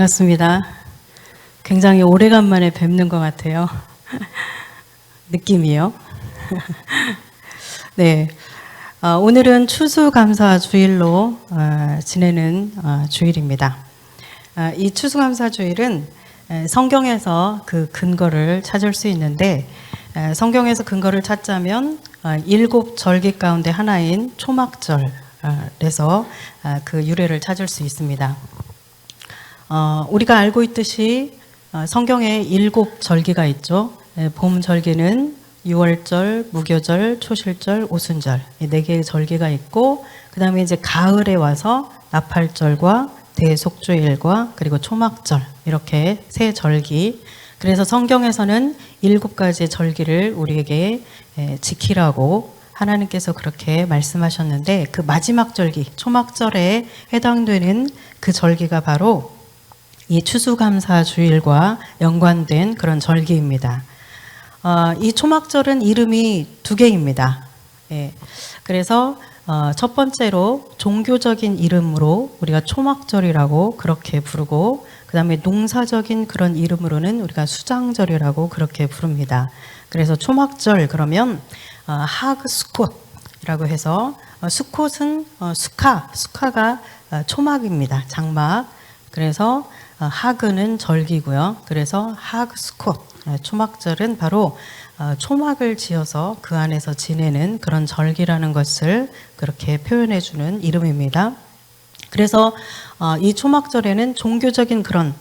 반갑습니다. 굉장히 오래간만에 뵙는 것 같아요. 느낌이요. 네, 오늘은 추수감사 주일로 지내는 주일입니다. 이 추수감사 주일은 성경에서 그 근거를 찾을 수 있는데, 성경에서 근거를 찾자면 7절기 가운데 하나인 초막절에서 그 유래를 찾을 수 있습니다. 우리가 알고 있듯이 성경에 7절기가 있죠. 봄 절기는 6월절, 무교절, 초실절, 오순절 이 4개의 절기가 있고, 그 다음에 이제 가을에 와서 나팔절과 대속주일과 그리고 초막절 이렇게 3절기. 그래서 성경에서는 7가지의 절기를 우리에게 지키라고 하나님께서 그렇게 말씀하셨는데, 그 마지막 절기 초막절에 해당되는 그 절기가 바로 이 추수감사 주일과 연관된 그런 절기입니다. 이 초막절은 이름이 2개입니다. 그래서 첫 번째로 종교적인 이름으로 우리가 초막절이라고 그렇게 부르고, 그 다음에 농사적인 그런 이름으로는 우리가 수장절이라고 그렇게 부릅니다. 그래서 초막절 그러면 하그 수콧이라고 해서, 수콧은 수카가 초막입니다. 장막. 그래서 하그는 절기고요. 그래서 하그 수콧, 초막절은 바로 초막을 지어서 그 안에서 지내는 그런 절기라는 것을 그렇게 표현해 주는 이름입니다. 그래서 이 초막절에는 종교적인 그런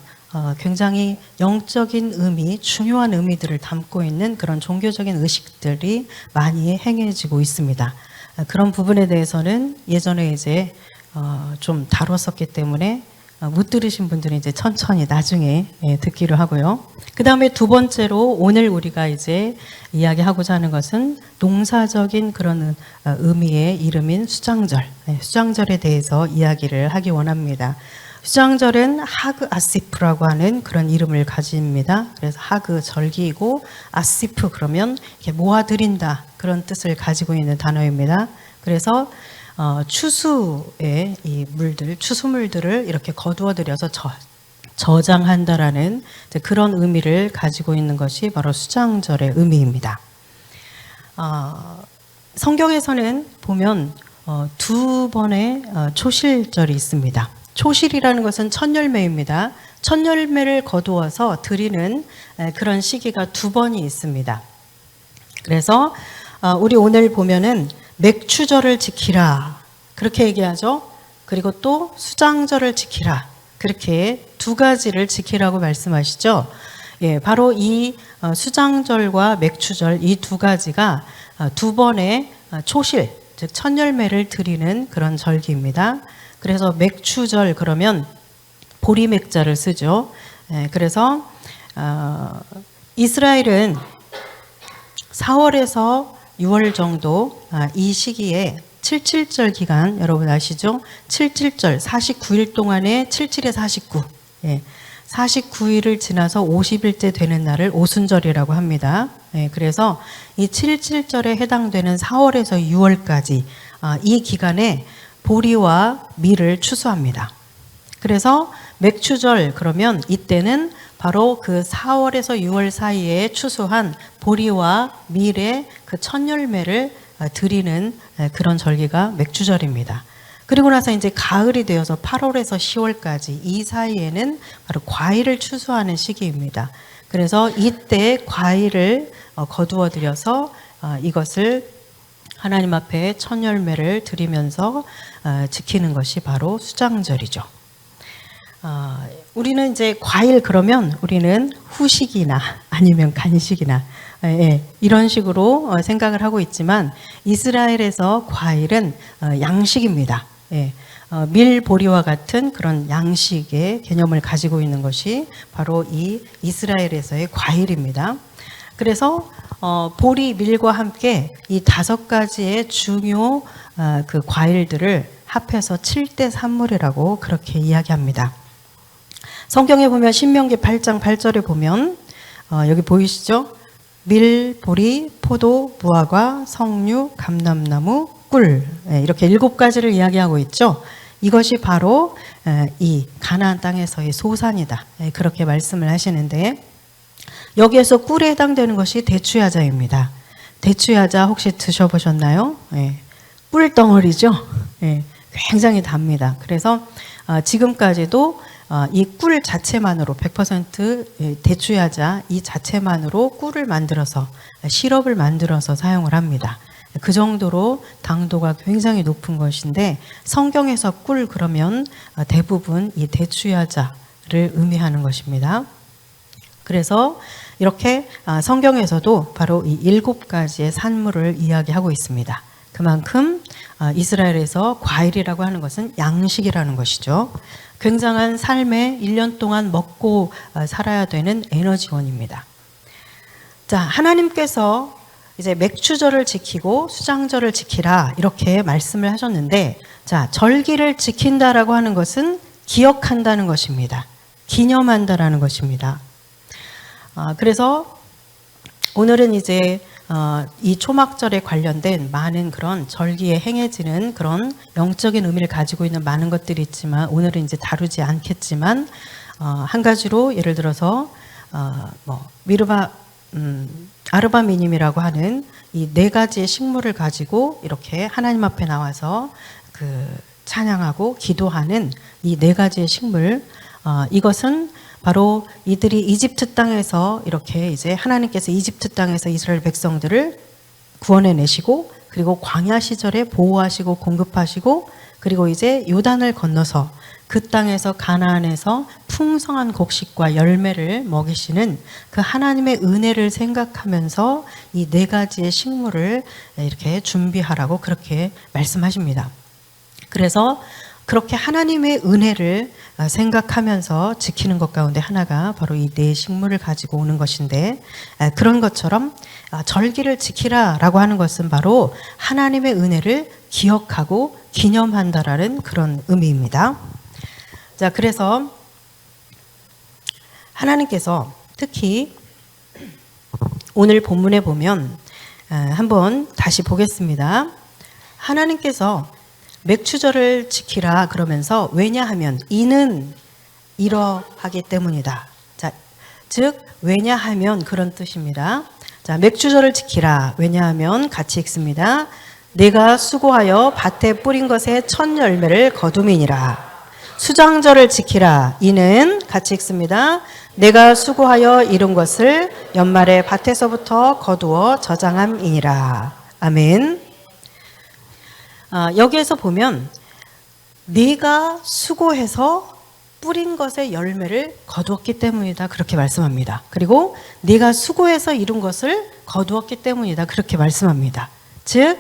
굉장히 영적인 의미, 중요한 의미들을 담고 있는 그런 종교적인 의식들이 많이 행해지고 있습니다. 그런 부분에 대해서는 예전에 이제 좀 다뤘었기 때문에 못 들으신 분들은 이제 천천히 나중에 듣기로 하고요. 그 다음에 2번째로 오늘 우리가 이제 이야기하고자 하는 것은 농사적인 그런 의미의 이름인 수장절, 수장절에 대해서 이야기를 하기 원합니다. 수장절은 하그 아시프라고 하는 그런 이름을 가집니다. 그래서 하그 절기이고, 아시프 그러면 이렇게 모아드린다 그런 뜻을 가지고 있는 단어입니다. 그래서 추수의 이 물들, 추수물들을 이렇게 거두어들여서 저장한다라는 그런 의미를 가지고 있는 것이 바로 수장절의 의미입니다. 성경에서는 보면 2번의 초실절이 있습니다. 초실이라는 것은 첫 열매입니다. 첫 열매를 거두어서 드리는 그런 시기가 2번이 있습니다. 그래서 우리 오늘 보면은 맥추절을 지키라 그렇게 얘기하죠. 그리고 또 수장절을 지키라, 그렇게 2가지를 지키라고 말씀하시죠. 바로 이 수장절과 맥추절 이 2가지가 2번의 초실, 즉 첫 열매를 드리는 그런 절기입니다. 그래서 맥추절 그러면 보리맥자를 쓰죠. 그래서 이스라엘은 4월에서 6월 정도 이 시기에 77절 기간, 여러분 아시죠? 77절 49일 동안에 77에 49, 49일을 지나서 50일째 되는 날을 오순절이라고 합니다. 그래서 이 77절에 해당되는 4월에서 6월까지 이 기간에 보리와 밀을 추수합니다. 그래서 맥추절 그러면 이때는 바로 그 4월에서 6월 사이에 추수한 보리와 밀의 그 첫 열매를 드리는 그런 절기가 맥추절입니다. 그리고 나서 이제 가을이 되어서 8월에서 10월까지 이 사이에는 바로 과일을 추수하는 시기입니다. 그래서 이때 과일을 거두어 들여서 이것을 하나님 앞에 첫 열매를 드리면서 지키는 것이 바로 수장절이죠. 우리는 이제 과일 그러면 우리는 후식이나 아니면 간식이나 이런 식으로 생각을 하고 있지만, 이스라엘에서 과일은 양식입니다. 밀, 보리와 같은 그런 양식의 개념을 가지고 있는 것이 바로 이 이스라엘에서의 과일입니다. 그래서 보리, 밀과 함께 이 5가지의 중요 그 과일들을 합해서 7대 산물이라고 그렇게 이야기합니다. 성경에 보면 신명기 8장 8절에 보면 여기 보이시죠? 밀, 보리, 포도, 무화과, 석류, 감람나무, 꿀, 이렇게 7가지를 이야기하고 있죠. 이것이 바로 이 가나안 땅에서의 소산이다. 그렇게 말씀을 하시는데 여기에서 꿀에 해당되는 것이 대추야자입니다. 대추야자 혹시 드셔보셨나요? 꿀덩어리죠. 굉장히 답니다. 그래서 지금까지도 이 꿀 자체만으로 100% 대추야자 이 자체만으로 꿀을 만들어서 시럽을 만들어서 사용을 합니다. 그 정도로 당도가 굉장히 높은 것인데 성경에서 꿀 그러면 대부분 이 대추야자를 의미하는 것입니다. 그래서 이렇게 성경에서도 바로 이 7가지의 산물을 이야기하고 있습니다. 그만큼 이스라엘에서 과일이라고 하는 것은 양식이라는 것이죠. 굉장한 삶에 1년 동안 먹고 살아야 되는 에너지원입니다. 자, 하나님께서 이제 맥추절을 지키고 수장절을 지키라 이렇게 말씀을 하셨는데, 자, 절기를 지킨다라고 하는 것은 기억한다는 것입니다. 기념한다라는 것입니다. 그래서 오늘은 이제 이 초막절에 관련된 많은 그런 절기에 행해지는 그런 영적인 의미를 가지고 있는 많은 것들이 있지만 오늘은 이제 다루지 않겠지만 한 가지로 예를 들어서 아르바미님이라고 하는 이 4가지의 식물을 가지고 이렇게 하나님 앞에 나와서 그 찬양하고 기도하는 이 4가지의 식물, 이것은 바로 이들이 이집트 땅에서 이렇게 이제 하나님께서 이집트 땅에서 이스라엘 백성들을 구원해 내시고 그리고 광야 시절에 보호하시고 공급하시고 그리고 이제 요단을 건너서 그 땅에서 가나안에서 풍성한 곡식과 열매를 먹이시는 그 하나님의 은혜를 생각하면서 이 4가지의 식물을 이렇게 준비하라고 그렇게 말씀하십니다. 그래서 그렇게 하나님의 은혜를 생각하면서 지키는 것 가운데 하나가 바로 이 4식물을 가지고 오는 것인데, 그런 것처럼 절기를 지키라라고 하는 것은 바로 하나님의 은혜를 기억하고 기념한다라는 그런 의미입니다. 자, 그래서 하나님께서 특히 오늘 본문에 보면 한번 다시 보겠습니다. 하나님께서 맥추절을 지키라 그러면서 왜냐하면 이는 이러하기 때문이다. 자, 즉 왜냐하면 그런 뜻입니다. 자, 맥추절을 지키라. 왜냐하면 같이 읽습니다. 내가 수고하여 밭에 뿌린 것의 첫 열매를 거둠이니라. 수장절을 지키라. 이는 같이 읽습니다. 내가 수고하여 이룬 것을 연말에 밭에서부터 거두어 저장함이니라. 아멘. 여기에서 보면 네가 수고해서 뿌린 것의 열매를 거두었기 때문이다 그렇게 말씀합니다. 그리고 네가 수고해서 이룬 것을 거두었기 때문이다 그렇게 말씀합니다. 즉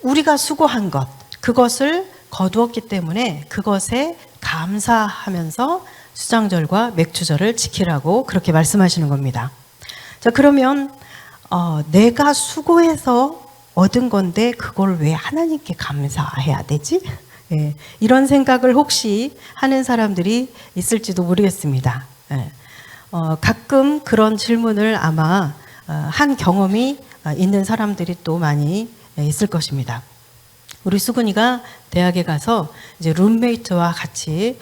우리가 수고한 것 그것을 거두었기 때문에 그것에 감사하면서 수장절과 맥추절을 지키라고 그렇게 말씀하시는 겁니다. 자, 그러면 내가 수고해서 얻은 건데 그걸 왜 하나님께 감사해야 되지? 예, 이런 생각을 혹시 하는 사람들이 있을지도 모르겠습니다. 가끔 그런 질문을 아마 한 경험이 있는 사람들이 또 많이 있을 것입니다. 우리 수근이가 대학에 가서 이제 룸메이트와 같이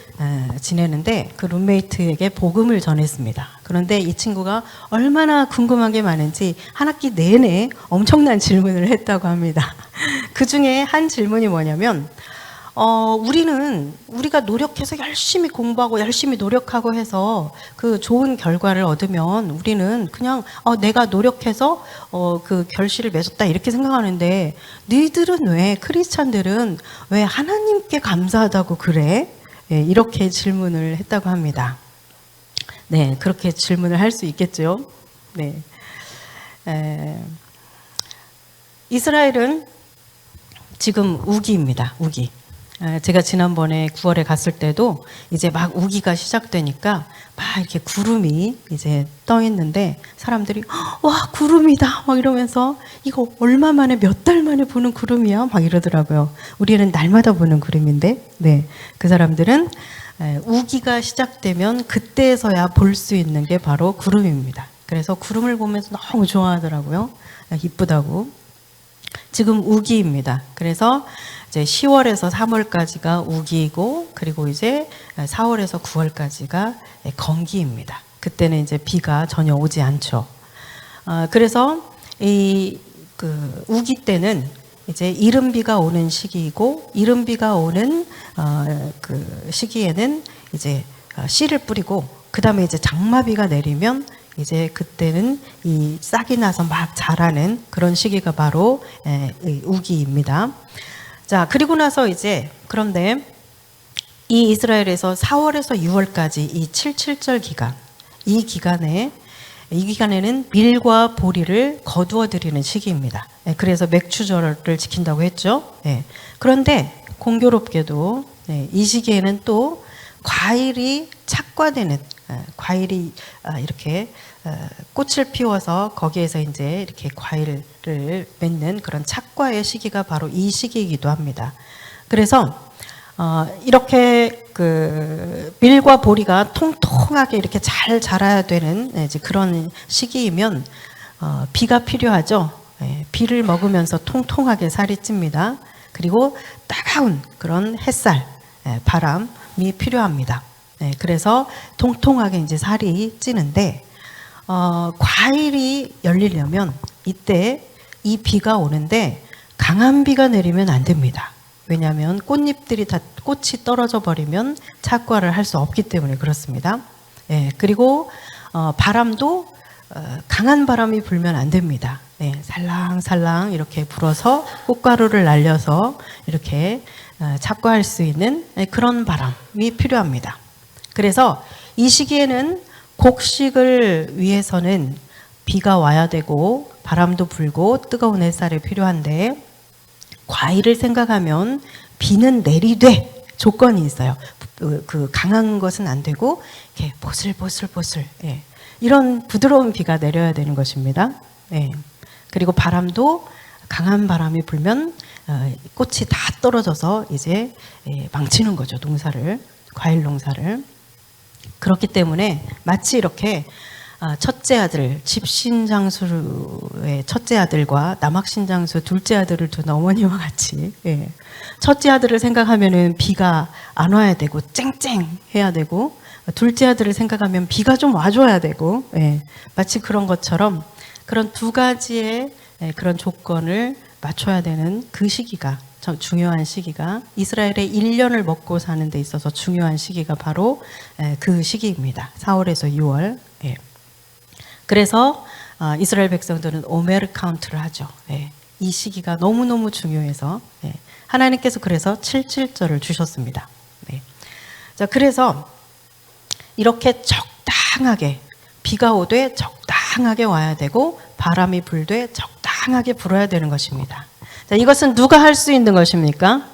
지내는데 그 룸메이트에게 복음을 전했습니다. 그런데 이 친구가 얼마나 궁금한 게 많은지 한 학기 내내 엄청난 질문을 했다고 합니다. 그 중에 한 질문이 뭐냐면 우리가 노력해서 열심히 공부하고 열심히 노력하고 해서 그 좋은 결과를 얻으면 우리는 그냥 내가 노력해서 그 결실을 맺었다 이렇게 생각하는데 너희들은 왜 크리스찬들은 왜 하나님께 감사하다고 그래? 예, 이렇게 질문을 했다고 합니다. 네, 그렇게 질문을 할 수 있겠죠. 네, 이스라엘은 지금 우기입니다. 우기. 제가 지난번에 9월에 갔을 때도 이제 막 우기가 시작되니까 막 이렇게 구름이 이제 떠 있는데 사람들이 와 구름이다 막 이러면서 이거 얼마 만에 몇 달 만에 보는 구름이야 막 이러더라고요. 우리는 날마다 보는 구름인데 네, 그 사람들은 우기가 시작되면 그때서야 볼 수 있는 게 바로 구름입니다. 그래서 구름을 보면서 너무 좋아하더라고요. 이쁘다고. 지금 우기입니다. 그래서 이제 10월에서 3월까지가 우기이고, 그리고 이제 4월에서 9월까지가 건기입니다. 그때는 이제 비가 전혀 오지 않죠. 그래서 그 우기 때는 이제 이른비가 오는 시기이고, 이른비가 오는 그 시기에는 이제 씨를 뿌리고, 그 다음에 이제 장마비가 내리면 이제 그때는 이 싹이 나서 막 자라는 그런 시기가 바로 우기입니다. 자, 그리고 나서 이제 그런데 이 이스라엘에서 4월에서 6월까지 이 77절 기간, 이 기간에는 밀과 보리를 거두어 드리는 시기입니다. 그래서 맥추절을 지킨다고 했죠. 그런데 공교롭게도 이 시기에는 또 과일이 착과되는, 과일이 이렇게 꽃을 피워서 거기에서 이제 이렇게 과일을 맺는 그런 착과의 시기가 바로 이 시기이기도 합니다. 그래서 이렇게 그 밀과 보리가 통통하게 이렇게 잘 자라야 되는 이제 그런 시기이면 비가 필요하죠. 비를 먹으면서 통통하게 살이 찝니다. 그리고 따가운 그런 햇살, 바람이 필요합니다. 그래서 통통하게 이제 살이 찌는데, 과일이 열리려면 이때 이 비가 오는데 강한 비가 내리면 안 됩니다. 왜냐하면 꽃잎들이 다 꽃이 떨어져 버리면 착과를 할 수 없기 때문에 그렇습니다. 그리고 바람도 강한 바람이 불면 안 됩니다. 살랑살랑 이렇게 불어서 꽃가루를 날려서 이렇게 착과할 수 있는 그런 바람이 필요합니다. 그래서 이 시기에는 곡식을 위해서는 비가 와야 되고 바람도 불고 뜨거운 햇살이 필요한데, 과일을 생각하면 비는 내리되 조건이 있어요. 그 강한 것은 안 되고 이렇게 보슬보슬보슬, 이런 부드러운 비가 내려야 되는 것입니다. 그리고 바람도 강한 바람이 불면 꽃이 다 떨어져서 이제 망치는 거죠. 농사를, 과일 농사를. 그렇기 때문에 마치 이렇게 첫째 아들, 집신장수의 첫째 아들과 남학신장수 둘째 아들을 둔 어머니와 같이, 첫째 아들을 생각하면은 비가 안 와야 되고 쨍쨍 해야 되고, 둘째 아들을 생각하면 비가 좀 와줘야 되고, 마치 그런 것처럼 그런 두 가지의 그런 조건을 맞춰야 되는 그 시기가, 중요한 시기가, 이스라엘의 1년을 먹고 사는 데 있어서 중요한 시기가 바로 그 시기입니다. 4월에서 6월. 그래서 이스라엘 백성들은 오메르 카운트를 하죠. 이 시기가 너무너무 중요해서 하나님께서 그래서 77절을 주셨습니다. 자, 그래서 이렇게 적당하게 비가 오되 적당하게 와야 되고 바람이 불되 적당하게 불어야 되는 것입니다. 자, 이것은 누가 할 수 있는 것입니까?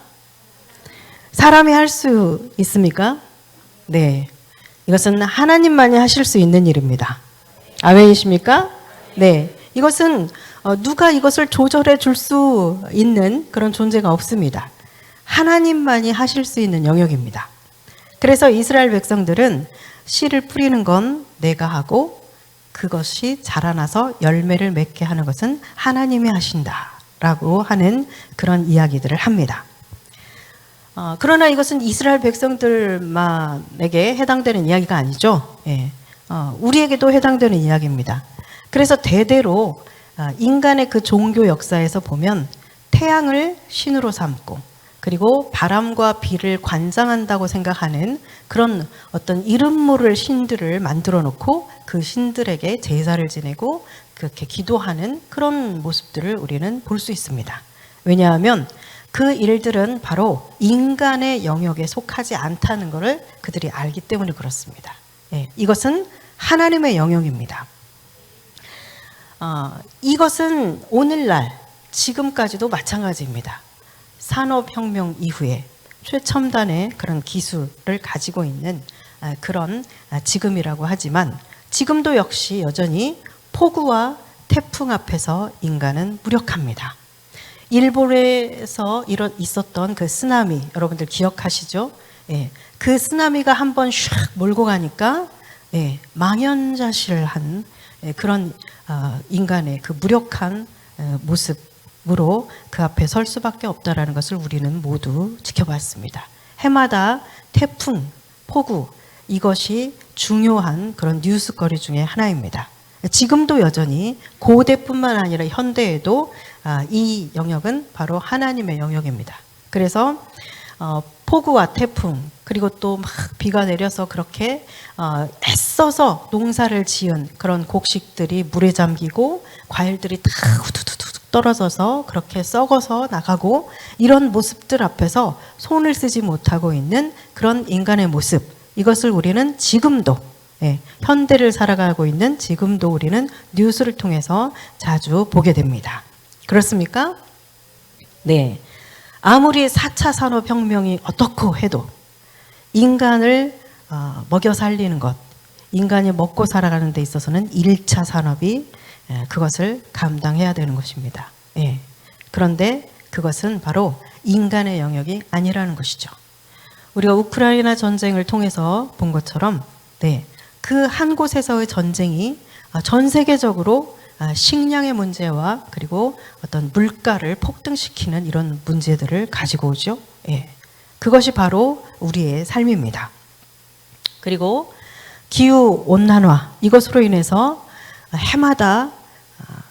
사람이 할 수 있습니까? 네. 이것은 하나님만이 하실 수 있는 일입니다. 아멘이십니까? 네. 이것은 누가 이것을 조절해 줄 수 있는 그런 존재가 없습니다. 하나님만이 하실 수 있는 영역입니다. 그래서 이스라엘 백성들은 씨를 뿌리는 건 내가 하고 그것이 자라나서 열매를 맺게 하는 것은 하나님이 하신다라고 하는 그런 이야기들을 합니다. 그러나 이것은 이스라엘 백성들만에게 해당되는 이야기가 아니죠. 우리에게도 해당되는 이야기입니다. 그래서 대대로 인간의 그 종교 역사에서 보면 태양을 신으로 삼고, 그리고 바람과 비를 관장한다고 생각하는 그런 어떤 이름 모를 신들을 만들어 놓고 그 신들에게 제사를 지내고 그렇게 기도하는 그런 모습들을 우리는 볼 수 있습니다. 왜냐하면 그 일들은 바로 인간의 영역에 속하지 않다는 것을 그들이 알기 때문에 그렇습니다. 이것은 하나님의 영역입니다. 이것은 오늘날 지금까지도 마찬가지입니다. 산업혁명 이후에 최첨단의 그런 기술을 가지고 있는 그런 지금이라고 하지만, 지금도 역시 여전히 폭우와 태풍 앞에서 인간은 무력합니다. 일본에서 있었던 그 쓰나미, 여러분들 기억하시죠? 그 쓰나미가 한번 슉 몰고 가니까 망연자실한 그런 인간의 그 무력한 모습, 무로 그 앞에 설 수밖에 없다라는 것을 우리는 모두 지켜봤습니다. 해마다 태풍, 폭우, 이것이 중요한 그런 뉴스거리 중에 하나입니다. 지금도 여전히 고대뿐만 아니라 현대에도 이 영역은 바로 하나님의 영역입니다. 그래서 폭우와 태풍, 그리고 또 막 비가 내려서 그렇게 애써서 농사를 지은 그런 곡식들이 물에 잠기고 과일들이 다 후두두둑 떨어져서 그렇게 썩어서 나가고, 이런 모습들 앞에서 손을 쓰지 못하고 있는 그런 인간의 모습, 이것을 우리는 지금도, 현대를 살아가고 있는 지금도 우리는 뉴스를 통해서 자주 보게 됩니다. 그렇습니까? 네. 아무리 4차 산업혁명이 어떻고 해도 인간을 먹여 살리는 것, 인간이 먹고 살아가는 데 있어서는 1차 산업이 그것을 감당해야 되는 것입니다. 그런데 그것은 바로 인간의 영역이 아니라는 것이죠. 우리가 우크라이나 전쟁을 통해서 본 것처럼 그 한 곳에서의 전쟁이 전 세계적으로 식량의 문제와 그리고 어떤 물가를 폭등시키는 이런 문제들을 가지고 오죠. 그것이 바로 우리의 삶입니다. 그리고 기후 온난화, 이것으로 인해서 해마다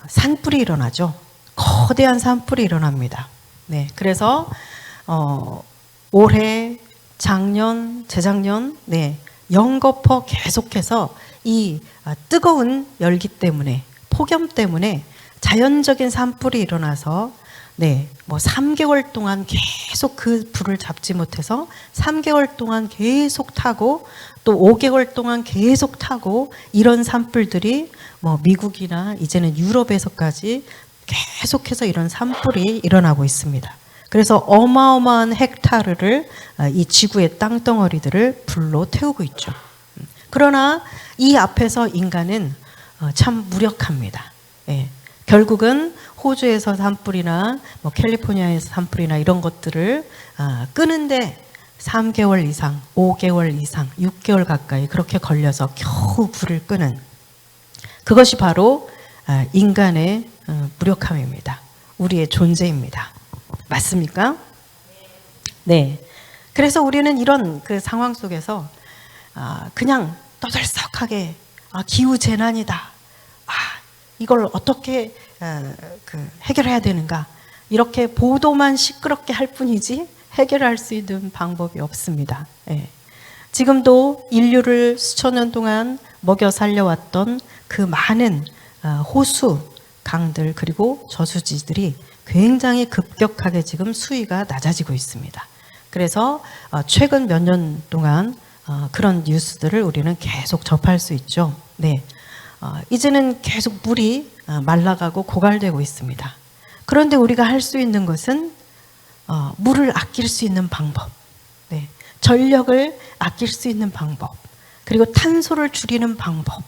산불이 일어나죠. 거대한 산불이 일어납니다. 그래서 올해, 작년, 재작년 연거푸 계속해서 이 뜨거운 열기 때문에, 폭염 때문에 자연적인 산불이 일어나서 3개월 동안 계속 그 불을 잡지 못해서 3개월 동안 계속 타고 또 5개월 동안 계속 타고, 이런 산불들이 미국이나 이제는 유럽에서까지 계속해서 이런 산불이 일어나고 있습니다. 그래서 어마어마한 헥타르를, 이 지구의 땅덩어리들을 불로 태우고 있죠. 그러나 이 앞에서 인간은 참 무력합니다. 결국은 호주에서 산불이나 캘리포니아에서 산불이나 이런 것들을 끄는데 3개월 이상, 5개월 이상, 6개월 가까이 그렇게 걸려서 겨우 불을 끄는, 그것이 바로 인간의 무력함입니다. 우리의 존재입니다. 맞습니까? 그래서 우리는 이런 그 상황 속에서 그냥 떠들썩하게 기후 재난이다, 이걸 어떻게 해결해야 되는가, 이렇게 보도만 시끄럽게 할 뿐이지 해결할 수 있는 방법이 없습니다. 지금도 인류를 수천 년 동안 먹여 살려왔던 그 많은 호수, 강들, 그리고 저수지들이 굉장히 급격하게 지금 수위가 낮아지고 있습니다. 그래서 최근 몇 년 동안 그런 뉴스들을 우리는 계속 접할 수 있죠. 이제는 계속 물이 말라가고 고갈되고 있습니다. 그런데 우리가 할 수 있는 것은 물을 아낄 수 있는 방법, 전력을 아낄 수 있는 방법, 그리고 탄소를 줄이는 방법,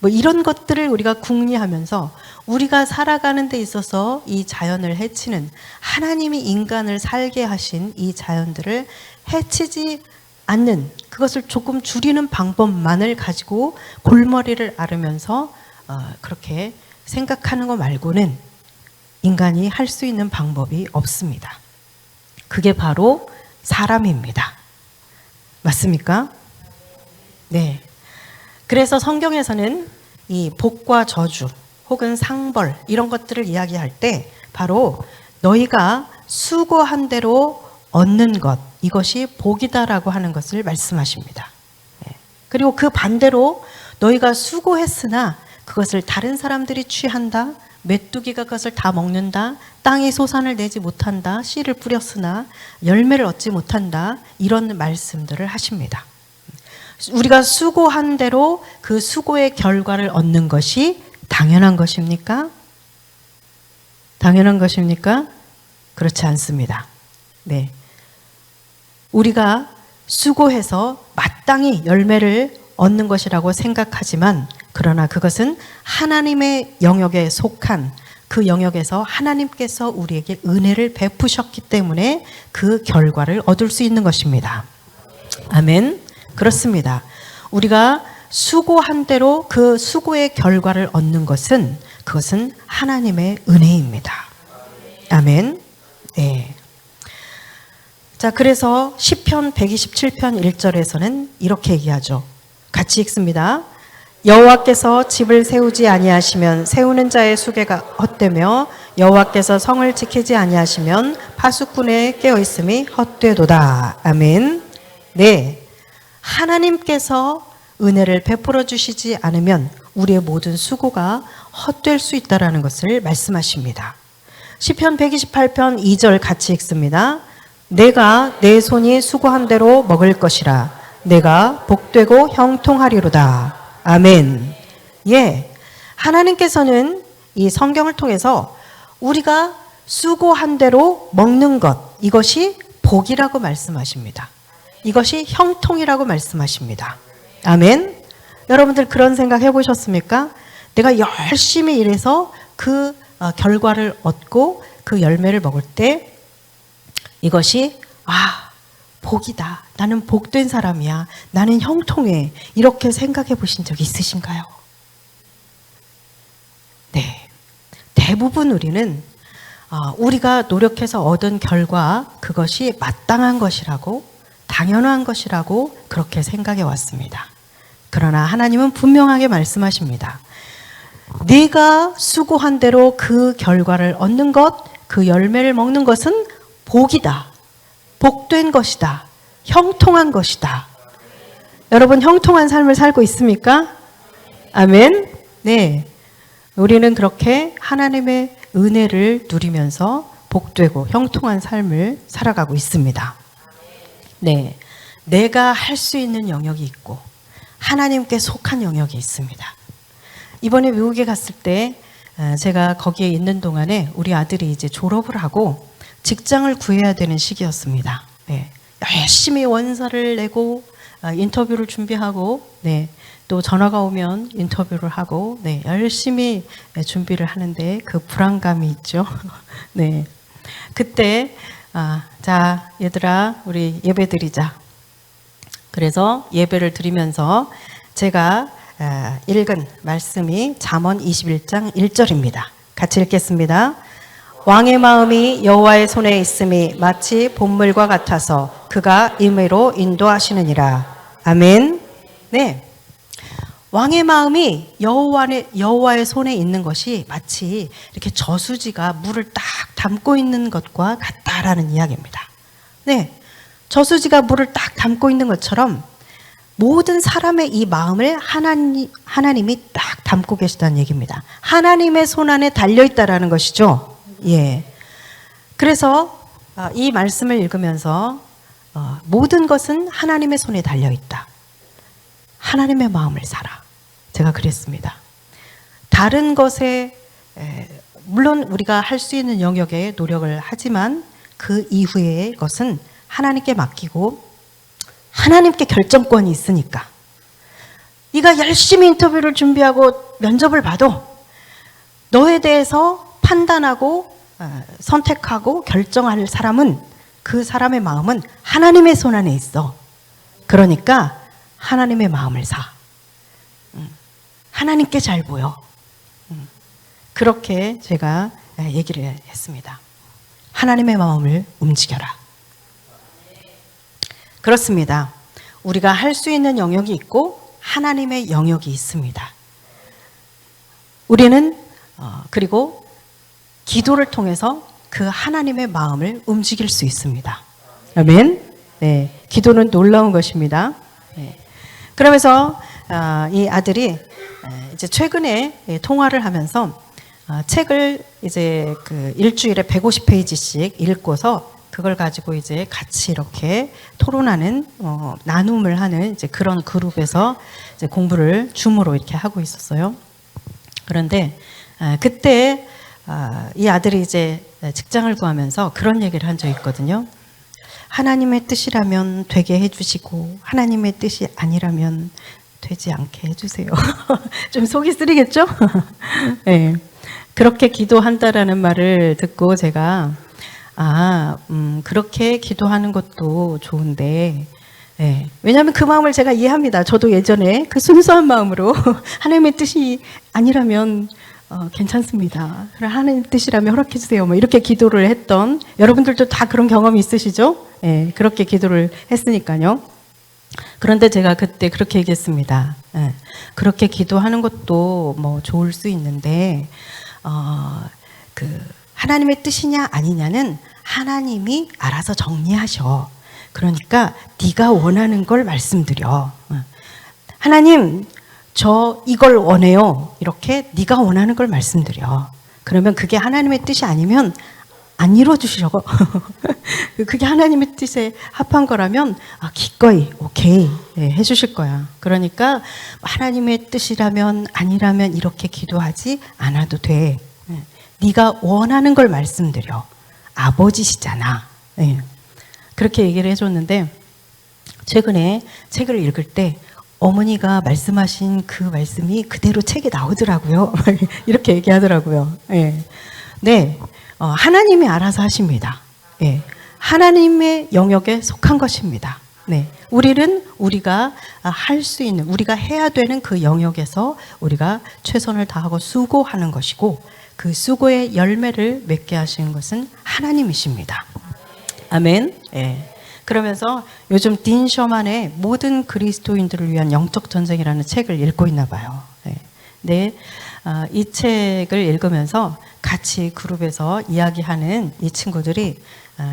이런 것들을 우리가 궁리하면서 우리가 살아가는 데 있어서 이 자연을 해치는, 하나님이 인간을 살게 하신 이 자연들을 해치지 않는, 그것을 조금 줄이는 방법만을 가지고 골머리를 앓으면서 그렇게 생각하는 것 말고는 인간이 할 수 있는 방법이 없습니다. 그게 바로 사람입니다. 맞습니까? 그래서 성경에서는 이 복과 저주 혹은 상벌, 이런 것들을 이야기할 때 바로 너희가 수고한 대로 얻는 것, 이것이 복이다라고 하는 것을 말씀하십니다. 그리고 그 반대로 너희가 수고했으나 그것을 다른 사람들이 취한다, 메뚜기가 그것을 다 먹는다, 땅이 소산을 내지 못한다, 씨를 뿌렸으나 열매를 얻지 못한다, 이런 말씀들을 하십니다. 우리가 수고한 대로 그 수고의 결과를 얻는 것이 당연한 것입니까? 당연한 것입니까? 그렇지 않습니다. 우리가 수고해서 마땅히 열매를 얻는 것이라고 생각하지만, 그러나 그것은 하나님의 영역에 속한, 그 영역에서 하나님께서 우리에게 은혜를 베푸셨기 때문에 그 결과를 얻을 수 있는 것입니다. 아멘. 그렇습니다. 우리가 수고한 대로 그 수고의 결과를 얻는 것은, 그것은 하나님의 은혜입니다. 아멘. 네. 자, 그래서 시편 127편 1절에서는 이렇게 얘기하죠. 같이 읽습니다. 여호와께서 집을 세우지 아니하시면 세우는 자의 수계가 헛되며 여호와께서 성을 지키지 아니하시면 파수꾼의 깨어있음이 헛되도다. 아멘. 네, 하나님께서 은혜를 베풀어 주시지 않으면 우리의 모든 수고가 헛될 수 있다는 것을 말씀하십니다. 시편 128편 2절 같이 읽습니다. 내가 내 손이 수고한 대로 먹을 것이라 내가 복되고 형통하리로다. 아멘. 예, 하나님께서는 이 성경을 통해서 우리가 수고한 대로 먹는 것, 이것이 복이라고 말씀하십니다. 이것이 형통이라고 말씀하십니다. 아멘. 여러분들 그런 생각 해보셨습니까? 내가 열심히 일해서 그 결과를 얻고 그 열매를 먹을 때 이것이 복이다. 나는 복된 사람이야. 나는 형통해. 이렇게 생각해 보신 적 있으신가요? 네. 대부분 우리는 우리가 노력해서 얻은 결과 그것이 마땅한 것이라고 당연한 것이라고 그렇게 생각해 왔습니다. 그러나 하나님은 분명하게 말씀하십니다. 네가 수고한 대로 그 결과를 얻는 것, 그 열매를 먹는 것은 복이다. 복된 것이다. 형통한 것이다. 여러분 형통한 삶을 살고 있습니까? 아멘. 네. 우리는 그렇게 하나님의 은혜를 누리면서 복되고 형통한 삶을 살아가고 있습니다. 네. 내가 할 수 있는 영역이 있고 하나님께 속한 영역이 있습니다. 이번에 미국에 갔을 때 제가 거기에 있는 동안에 우리 아들이 이제 졸업을 하고 직장을 구해야 되는 시기였습니다. 네. 열심히 원서를 내고 인터뷰를 준비하고 네. 또 전화가 오면 인터뷰를 하고 네. 열심히 준비를 하는데 그 불안감이 있죠. 네. 그때 자 얘들아 우리 예배 드리자. 그래서 예배를 드리면서 제가 읽은 말씀이 잠언 21장 1절입니다. 같이 읽겠습니다. 왕의 마음이 여호와의 손에 있음이 마치 봇물과 같아서 그가 임의로 인도하시느니라. 아멘. 네. 왕의 마음이 여호와의 손에 있는 것이 마치 이렇게 저수지가 물을 딱 담고 있는 것과 같다라는 이야기입니다. 네. 저수지가 물을 딱 담고 있는 것처럼 모든 사람의 이 마음을 하나님이 딱 담고 계시다는 얘기입니다. 하나님의 손 안에 달려있다라는 것이죠. 예. 그래서 이 말씀을 읽으면서 모든 것은 하나님의 손에 달려있다. 하나님의 마음을 살아. 제가 그랬습니다. 다른 것에 물론 우리가 할 수 있는 영역에 노력을 하지만 그 이후의 것은 하나님께 맡기고 하나님께 결정권이 있으니까. 네가 열심히 인터뷰를 준비하고 면접을 봐도 너에 대해서 판단하고 선택하고 결정할 사람은 그 사람의 마음은 하나님의 손 안에 있어. 그러니까 하나님의 마음을 사. 하나님께 잘 보여. 그렇게 제가 얘기를 했습니다. 하나님의 마음을 움직여라. 그렇습니다. 우리가 할 수 있는 영역이 있고 하나님의 영역이 있습니다. 우리는 그리고 기도를 통해서 그 하나님의 마음을 움직일 수 있습니다. 아멘. 네, 기도는 놀라운 것입니다. 네. 그러면서 이 아들이 이제 최근에 통화를 하면서 책을 이제 그 일주일에 150페이지씩 읽고서 그걸 가지고 이제 같이 이렇게 토론하는 나눔을 하는 이제 그런 그룹에서 이제 공부를 줌으로 이렇게 하고 있었어요. 그런데 그때 이 아들이 이제 직장을 구하면서 그런 얘기를 한 적이 있거든요. 하나님의 뜻이라면 되게 해주시고 하나님의 뜻이 아니라면 되지 않게 해주세요. 좀 속이 쓰리겠죠? 네. 그렇게 기도한다라는 말을 듣고 제가 그렇게 기도하는 것도 좋은데 네. 왜냐하면 그 마음을 제가 이해합니다. 저도 예전에 그 순수한 마음으로 하나님의 뜻이 아니라면 괜찮습니다. 하나님 뜻이라면 허락해 주세요. 뭐 이렇게 기도를 했던 여러분들도 다 그런 경험이 있으시죠? 예, 그렇게 기도를 했으니까요. 그런데 제가 그때 그렇게 얘기했습니다. 예, 그렇게 기도하는 것도 뭐 좋을 수 있는데 하나님의 뜻이냐 아니냐는 하나님이 알아서 정리하셔. 그러니까 네가 원하는 걸 말씀드려. 하나님, 저 이걸 원해요. 이렇게 네가 원하는 걸 말씀드려. 그러면 그게 하나님의 뜻이 아니면 안 이루어주시려고. 그게 하나님의 뜻에 합한 거라면 기꺼이 오케이 해주실 거야. 그러니까 하나님의 뜻이라면 아니라면 이렇게 기도하지 않아도 돼. 네가 원하는 걸 말씀드려. 아버지시잖아. 그렇게 얘기를 해줬는데 최근에 책을 읽을 때 어머니가 말씀하신 그 말씀이 그대로 책에 나오더라고요. 이렇게 얘기하더라고요. 네, 하나님이 알아서 하십니다. 하나님의 영역에 속한 것입니다. 네, 우리가 할 수 있는, 우리가 해야 되는 그 영역에서 우리가 최선을 다하고 수고하는 것이고 그 수고의 열매를 맺게 하시는 것은 하나님이십니다. 아멘. 그러면서 요즘 딘 셔만의 모든 그리스도인들을 위한 영적 전쟁이라는 책을 읽고 있나 봐요. 이 책을 읽으면서 같이 그룹에서 이야기하는 이 친구들이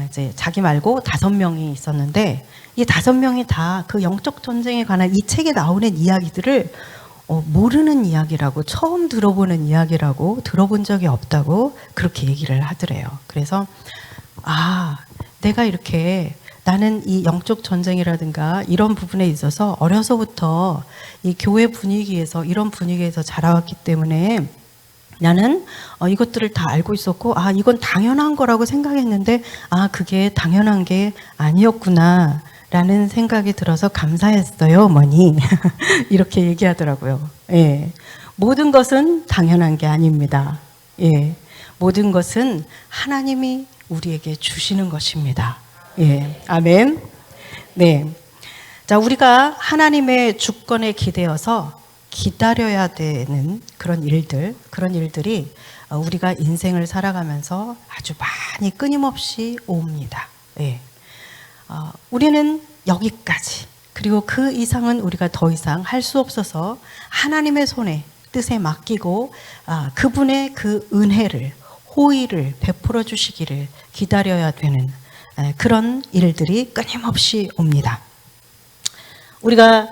이제 자기 말고 5명이 있었는데 이 5명이 다 그 영적 전쟁에 관한 이 책에 나오는 이야기들을 모르는 이야기라고, 처음 들어보는 이야기라고, 들어본 적이 없다고 그렇게 얘기를 하더래요. 그래서 내가 이렇게 나는 이 영적 전쟁이라든가 이런 부분에 있어서 어려서부터 이 교회 분위기에서 이런 분위기에서 자라왔기 때문에 나는 이것들을 다 알고 있었고 이건 당연한 거라고 생각했는데 그게 당연한 게 아니었구나 라는 생각이 들어서 감사했어요, 어머니. 이렇게 얘기하더라고요. 모든 것은 당연한 게 아닙니다. 모든 것은 하나님이 우리에게 주시는 것입니다. 아멘. 네. 자, 우리가 하나님의 주권에 기대어서 기다려야 되는 그런 일들이 우리가 인생을 살아가면서 아주 많이 끊임없이 옵니다. 우리는 여기까지, 그리고 그 이상은 우리가 더 이상 할 수 없어서 하나님의 손에, 뜻에 맡기고 그분의 그 은혜를, 호의를 베풀어 주시기를 기다려야 되는 그런 일들이 끊임없이 옵니다. 우리가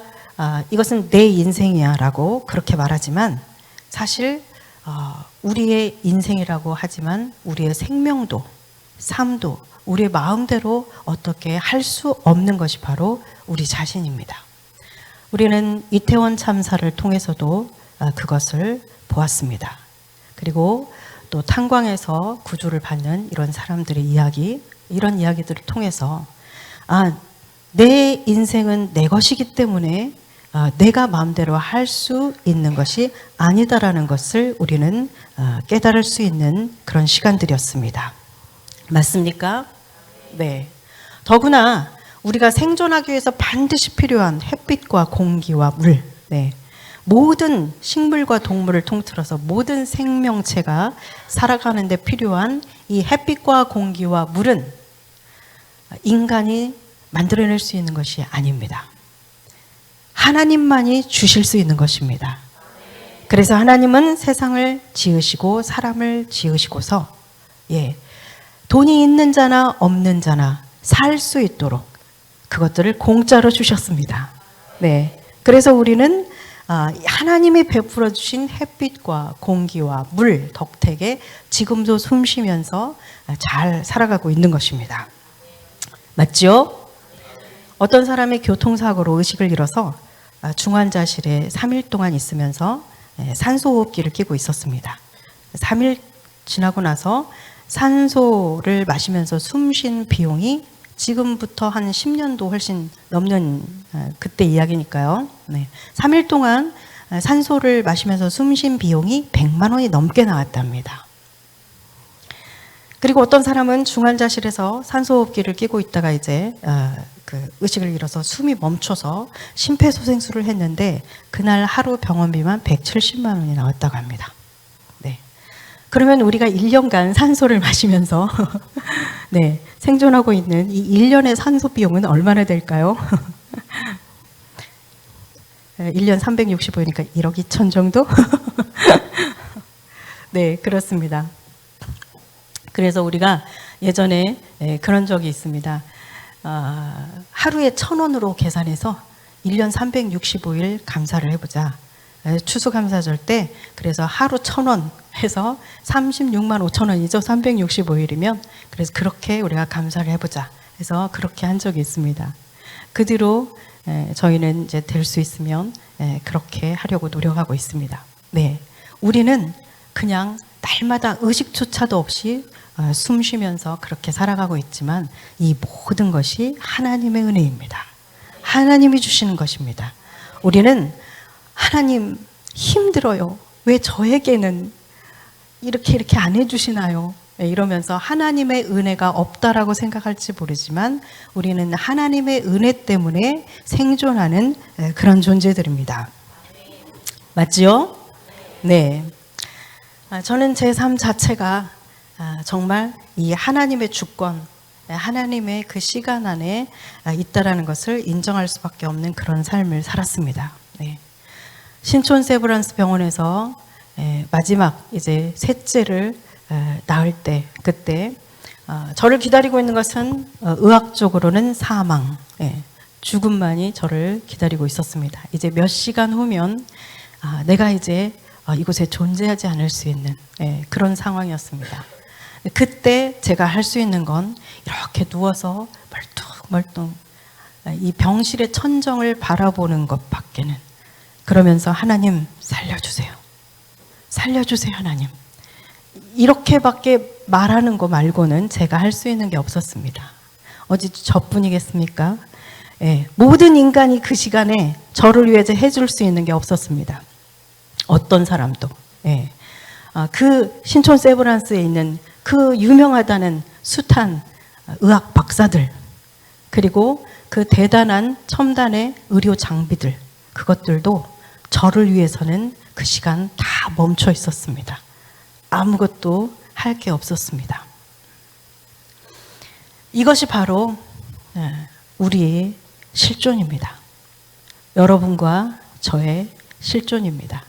이것은 내 인생이야 라고 그렇게 말하지만 사실 우리의 인생이라고 하지만 우리의 생명도, 삶도 우리의 마음대로 어떻게 할 수 없는 것이 바로 우리 자신입니다. 우리는 이태원 참사를 통해서도 그것을 보았습니다. 그리고 또 탄광에서 구조를 받는 이런 사람들의 이야기, 이런 이야기들을 통해서 내 인생은 내 것이기 때문에 내가 마음대로 할 수 있는 것이 아니다라는 것을 우리는 깨달을 수 있는 그런 시간들이었습니다. 맞습니까? 네. 더구나 우리가 생존하기 위해서 반드시 필요한 햇빛과 공기와 물, 모든 식물과 동물을 통틀어서 모든 생명체가 살아가는 데 필요한 이 햇빛과 공기와 물은 인간이 만들어낼 수 있는 것이 아닙니다. 하나님만이 주실 수 있는 것입니다. 그래서 하나님은 세상을 지으시고 사람을 지으시고서 돈이 있는 자나 없는 자나 살 수 있도록 그것들을 공짜로 주셨습니다. 그래서 우리는 하나님이 베풀어 주신 햇빛과 공기와 물 덕택에 지금도 숨 쉬면서 잘 살아가고 있는 것입니다. 맞죠? 어떤 사람이 교통사고로 의식을 잃어서 중환자실에 3일 동안 있으면서 산소호흡기를 끼고 있었습니다. 3일 지나고 나서 산소를 마시면서 숨 쉰 비용이 지금부터 한 10년도 훨씬 넘는 그때 이야기니까요. 3일 동안 산소를 마시면서 숨 쉰 비용이 100만 원이 넘게 나왔답니다. 그리고 어떤 사람은 중환자실에서 산소호흡기를 끼고 있다가 이제 그 의식을 잃어서 숨이 멈춰서 심폐소생술을 했는데 그날 하루 병원비만 170만 원이 나왔다고 합니다. 그러면 우리가 1년간 산소를 마시면서 네, 생존하고 있는 이 1년의 산소 비용은 얼마나 될까요? 1년 365니까 1억 2천 정도? 네, 그렇습니다. 그래서 우리가 예전에 그런 적이 있습니다. 하루에 1,000원으로 계산해서 1년 365일 감사를 해보자. 추수감사절 때 그래서 하루 1,000원 해서 36만 5천 원이죠. 365일이면. 그래서 그렇게 우리가 감사를 해보자 해서 그렇게 한 적이 있습니다. 그 뒤로 저희는 이제 될 수 있으면 그렇게 하려고 노력하고 있습니다. 네, 우리는 그냥 날마다 의식조차도 없이 숨 쉬면서 그렇게 살아가고 있지만 이 모든 것이 하나님의 은혜입니다. 하나님이 주시는 것입니다. 우리는 하나님 힘들어요. 왜 저에게는 이렇게 안 해주시나요? 이러면서 하나님의 은혜가 없다라고 생각할지 모르지만 우리는 하나님의 은혜 때문에 생존하는 그런 존재들입니다. 맞지요? 네. 저는 제 삶 자체가 정말 이 하나님의 주권, 하나님의 그 시간 안에 있다라는 것을 인정할 수밖에 없는 그런 삶을 살았습니다. 네. 신촌 세브란스 병원에서 마지막 이제 셋째를 낳을 때 그때 저를 기다리고 있는 것은 의학적으로는 사망, 죽음만이 저를 기다리고 있었습니다. 이제 몇 시간 후면 내가 이제 이곳에 존재하지 않을 수 있는 그런 상황이었습니다. 그때 제가 할 수 있는 건 이렇게 누워서 멀뚱멀뚱 이 병실의 천정을 바라보는 것밖에는, 그러면서 하나님 살려주세요. 살려주세요 하나님. 이렇게밖에 말하는 거 말고는 제가 할 수 있는 게 없었습니다. 어디 저뿐이겠습니까? 모든 인간이 그 시간에 저를 위해서 해줄 수 있는 게 없었습니다. 어떤 사람도. 그 신촌 세브란스에 있는 그 유명하다는 숱한 의학 박사들, 그리고 그 대단한 첨단의 의료 장비들, 그것들도 저를 위해서는 그 시간 다 멈춰 있었습니다. 아무것도 할 게 없었습니다. 이것이 바로 우리의 실존입니다. 여러분과 저의 실존입니다.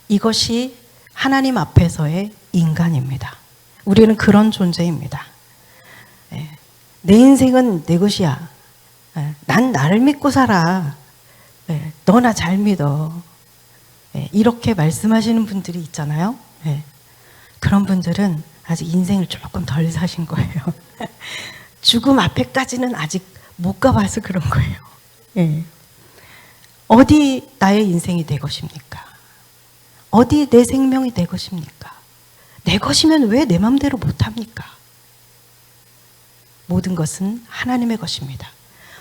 이것이 하나님 앞에서의 인간입니다. 우리는 그런 존재입니다. 내 인생은 내 것이야. 난 나를 믿고 살아. 너 나 잘 믿어. 이렇게 말씀하시는 분들이 있잖아요. 그런 분들은 아직 인생을 조금 덜 사신 거예요. 죽음 앞에까지는 아직 못 가봐서 그런 거예요. 어디 나의 인생이 내 것입니까? 어디 내 생명이 내 것입니까? 내 것이면 왜 내 맘대로 못합니까? 모든 것은 하나님의 것입니다.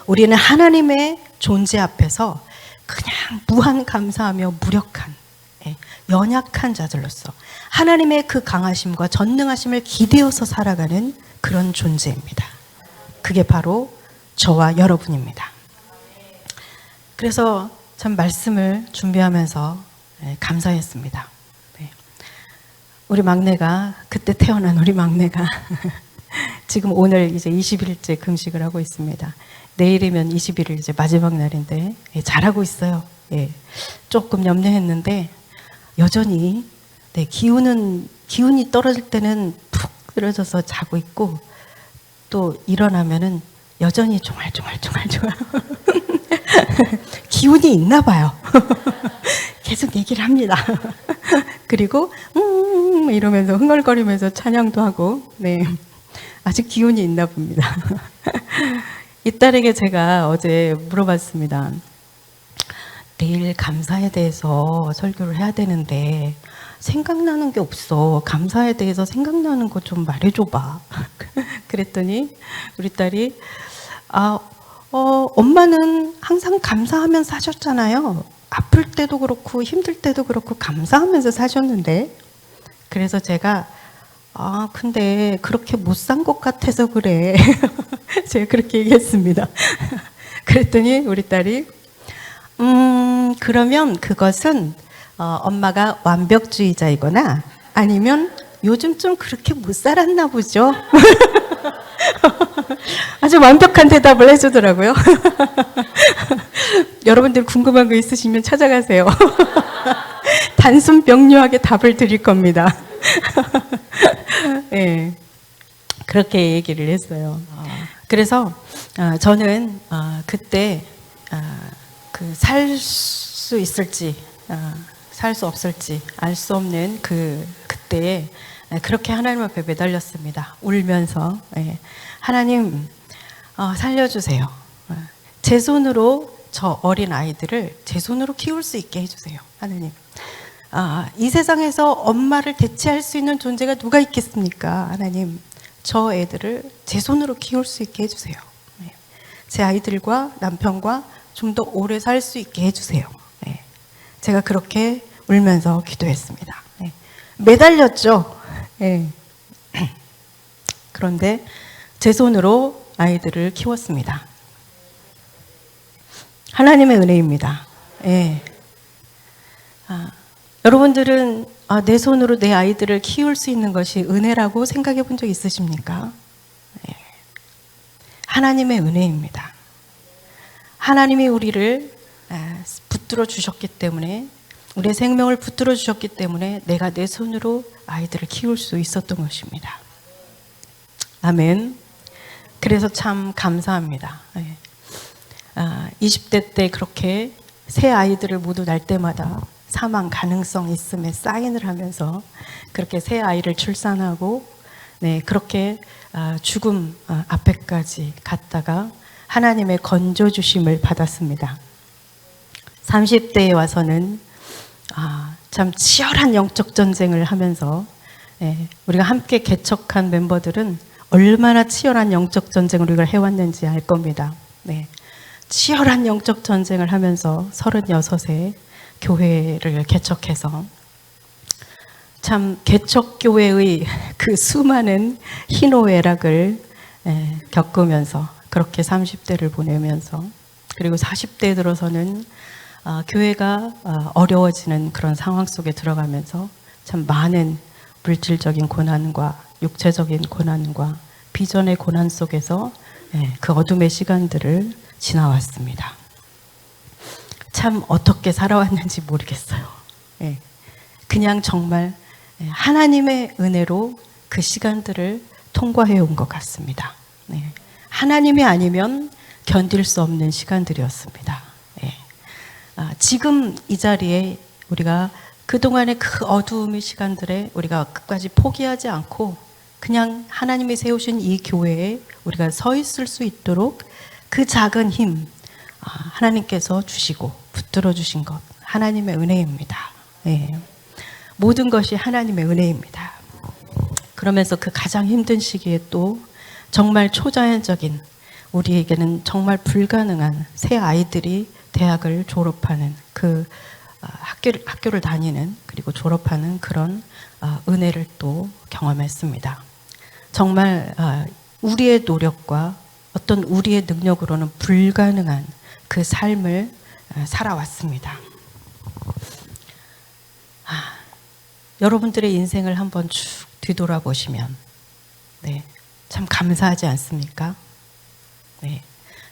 우리는 하나님의 존재 앞에서 그냥 무한 감사하며 무력한, 연약한 자들로서 하나님의 그 강하심과 전능하심을 기대어서 살아가는 그런 존재입니다. 그게 바로 저와 여러분입니다. 그래서 참 말씀을 준비하면서 감사했습니다. 우리 막내가, 그때 태어난 우리 막내가 지금 오늘 이제 20일째 금식을 하고 있습니다. 내일이면 20일을 이제 마지막 날인데 잘하고 있어요. 조금 염려했는데 여전히 기운이 떨어질 때는 푹 쓰러져서 자고 있고, 또 일어나면은 여전히 종알종알 기운이 있나 봐요. 계속 얘기를 합니다. 그리고 이러면서 흥얼거리면서 찬양도 하고, 아직 기운이 있나 봅니다. 이 딸에게 제가 어제 물어봤습니다. 내일 감사에 대해서 설교를 해야 되는데 생각나는 게 없어. 감사에 대해서 생각나는 거 좀 말해줘봐. 그랬더니 우리 딸이 엄마는 항상 감사하면서 사셨잖아요. 아플 때도 그렇고 힘들 때도 그렇고 감사하면서 사셨는데. 그래서 제가 근데 그렇게 못 산 것 같아서 그래. 제가 그렇게 얘기했습니다. 그랬더니 우리 딸이 그러면 그것은 엄마가 완벽주의자이거나 아니면 요즘 좀 그렇게 못 살았나 보죠. 아주 완벽한 대답을 해주더라고요. 여러분들 궁금한 거 있으시면 찾아가세요. 단순 명료하게 답을 드릴 겁니다. 네, 그렇게 얘기를 했어요. 그래서 저는 그때 살 수 있을지 살 수 없을지 알 수 없는 그때에 그렇게 하나님 앞에 매달렸습니다. 울면서 하나님 살려주세요. 제 손으로 저 어린 아이들을 제 손으로 키울 수 있게 해주세요. 하나님. 이 세상에서 엄마를 대체할 수 있는 존재가 누가 있겠습니까? 하나님, 저 애들을 제 손으로 키울 수 있게 해주세요. 제 아이들과 남편과 좀 더 오래 살 수 있게 해주세요. 제가 그렇게 울면서 기도했습니다. 매달렸죠. 그런데 제 손으로 아이들을 키웠습니다. 하나님의 은혜입니다. 여러분들은 내 손으로 내 아이들을 키울 수 있는 것이 은혜라고 생각해 본 적 있으십니까? 하나님의 은혜입니다. 하나님이 우리를 붙들어 주셨기 때문에, 우리의 생명을 붙들어 주셨기 때문에 내가 내 손으로 아이들을 키울 수 있었던 것입니다. 아멘. 그래서 참 감사합니다. 20대 때 그렇게 새 아이들을 모두 낳을 때마다 사망 가능성 있음에 사인을 하면서 그렇게 새 아이를 출산하고 그렇게 죽음 앞에까지 갔다가 하나님의 건져주심을 받았습니다. 30대에 와서는 참 치열한 영적 전쟁을 하면서 우리가 함께 개척한 멤버들은 얼마나 치열한 영적 전쟁을 우리가 해왔는지 알 겁니다. 치열한 영적 전쟁을 하면서 36에 교회를 개척해서 참 개척교회의 그 수많은 희노애락을 겪으면서 그렇게 30대를 보내면서, 그리고 40대에 들어서는 교회가 어려워지는 그런 상황 속에 들어가면서 참 많은 물질적인 고난과 육체적인 고난과 비전의 고난 속에서 그 어둠의 시간들을 지나왔습니다. 참 어떻게 살아왔는지 모르겠어요. 그냥 정말 하나님의 은혜로 그 시간들을 통과해 온 것 같습니다. 하나님이 아니면 견딜 수 없는 시간들이었습니다. 지금 이 자리에 우리가 그동안의 그 어두움의 시간들에 우리가 끝까지 포기하지 않고 그냥 하나님이 세우신 이 교회에 우리가 서 있을 수 있도록 그 작은 힘 하나님께서 주시고 붙들어 주신 것, 하나님의 은혜입니다. 모든 것이 하나님의 은혜입니다. 그러면서 그 가장 힘든 시기에 또 정말 초자연적인, 우리에게는 정말 불가능한 새 아이들이 대학을 졸업하는 그 학교를 다니는, 그리고 졸업하는 그런 은혜를 또 경험했습니다. 정말 우리의 노력과 어떤 우리의 능력으로는 불가능한 그 삶을 살아왔습니다. 여러분들의 인생을 한번 쭉 뒤돌아보시면 참 감사하지 않습니까?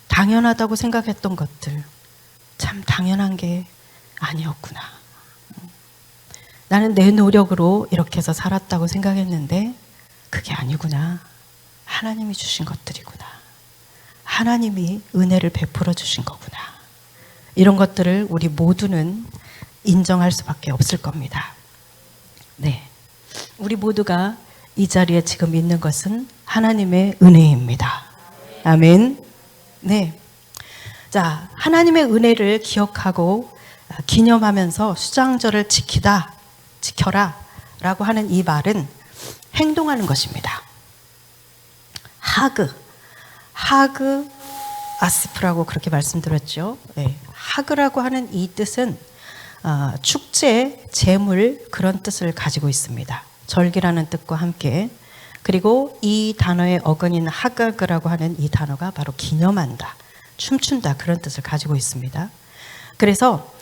당연하다고 생각했던 것들 참 당연한 게 아니었구나. 나는 내 노력으로 이렇게 해서 살았다고 생각했는데 그게 아니구나. 하나님이 주신 것들이구나. 하나님이 은혜를 베풀어 주신 거구나. 이런 것들을 우리 모두는 인정할 수밖에 없을 겁니다. 우리 모두가 이 자리에 지금 있는 것은 하나님의 은혜입니다. 아멘. 자, 하나님의 은혜를 기억하고 기념하면서 수장절을 지켜라 라고 하는 이 말은 행동하는 것입니다. 하그 아스프라고 그렇게 말씀드렸죠. 하그라고 하는 이 뜻은 축제, 제물, 그런 뜻을 가지고 있습니다. 절기라는 뜻과 함께. 그리고 이 단어의 어근인 하가그라고 하는 이 단어가 바로 기념한다, 춤춘다, 그런 뜻을 가지고 있습니다. 그래서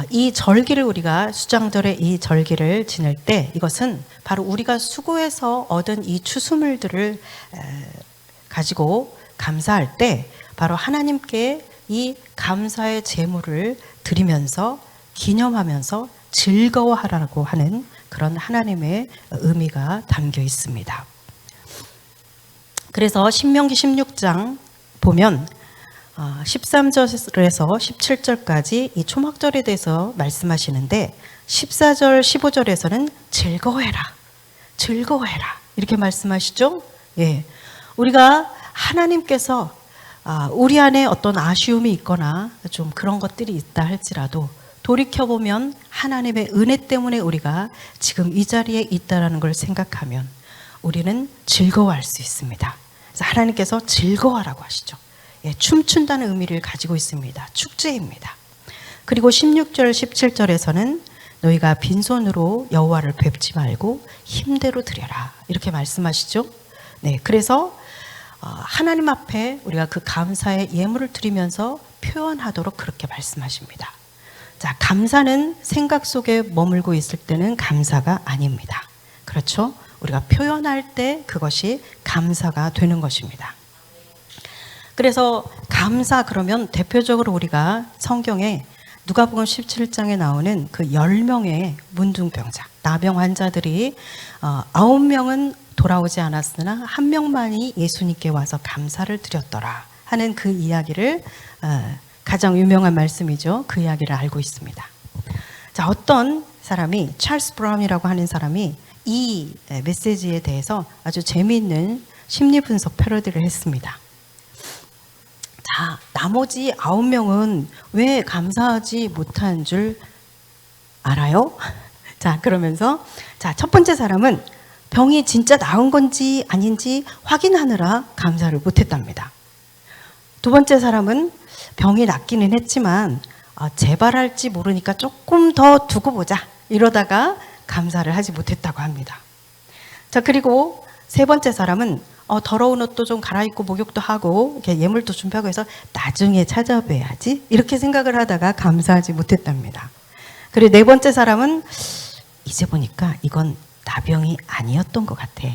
이 절기를 우리가 수장절에 이 절기를 지낼 때 이것은 바로 우리가 수고해서 얻은 이 추수물들을 가지고 감사할 때 바로 하나님께 이 감사의 제물을 드리면서 기념하면서 즐거워하라고 하는 그런 하나님의 의미가 담겨 있습니다. 그래서 신명기 16장 보면 13절에서 17절까지 이 초막절에 대해서 말씀하시는데 14절, 15절에서는 즐거워해라, 즐거워해라 이렇게 말씀하시죠. 예, 우리가 하나님께서 우리 안에 어떤 아쉬움이 있거나 좀 그런 것들이 있다 할지라도 돌이켜보면 하나님의 은혜 때문에 우리가 지금 이 자리에 있다는 걸 생각하면 우리는 즐거워할 수 있습니다. 그래서 하나님께서 즐거워하라고 하시죠. 예, 춤춘다는 의미를 가지고 있습니다. 축제입니다. 그리고 16절, 17절에서는 너희가 빈손으로 여호와를 뵙지 말고 힘대로 드려라 이렇게 말씀하시죠. 네, 그래서 하나님 앞에 우리가 그 감사의 예물을 드리면서 표현하도록 그렇게 말씀하십니다. 자, 감사는 생각 속에 머물고 있을 때는 감사가 아닙니다. 그렇죠? 우리가 표현할 때 그것이 감사가 되는 것입니다. 그래서 감사 그러면 대표적으로 우리가 성경에 누가복음 17장에 나오는 그 10명의 문둥병자, 나병 환자들이 9명은 돌아오지 않았으나 1명만이 예수님께 와서 감사를 드렸더라 하는 그 이야기를 가장 유명한 말씀이죠. 그 이야기를 알고 있습니다. 자, 어떤 사람이 찰스 브라운이라고 하는 사람이 이 메시지에 대해서 아주 재미있는 심리 분석 패러디를 했습니다. 자, 나머지 9명은 왜 감사하지 못한 줄 알아요? 자, 그러면서 자, 첫 번째 사람은 병이 진짜 나은 건지 아닌지 확인하느라 감사를 못했답니다. 두 번째 사람은 병이 낫기는 했지만 재발할지 모르니까 조금 더 두고 보자 이러다가 감사를 하지 못했다고 합니다. 자, 그리고 세 번째 사람은 더러운 옷도 좀 갈아입고 목욕도 하고 이렇게 예물도 준비하고 해서 나중에 찾아뵈야지 이렇게 생각을 하다가 감사하지 못했답니다. 그리고 네 번째 사람은 이제 보니까 이건 나병이 아니었던 것 같아.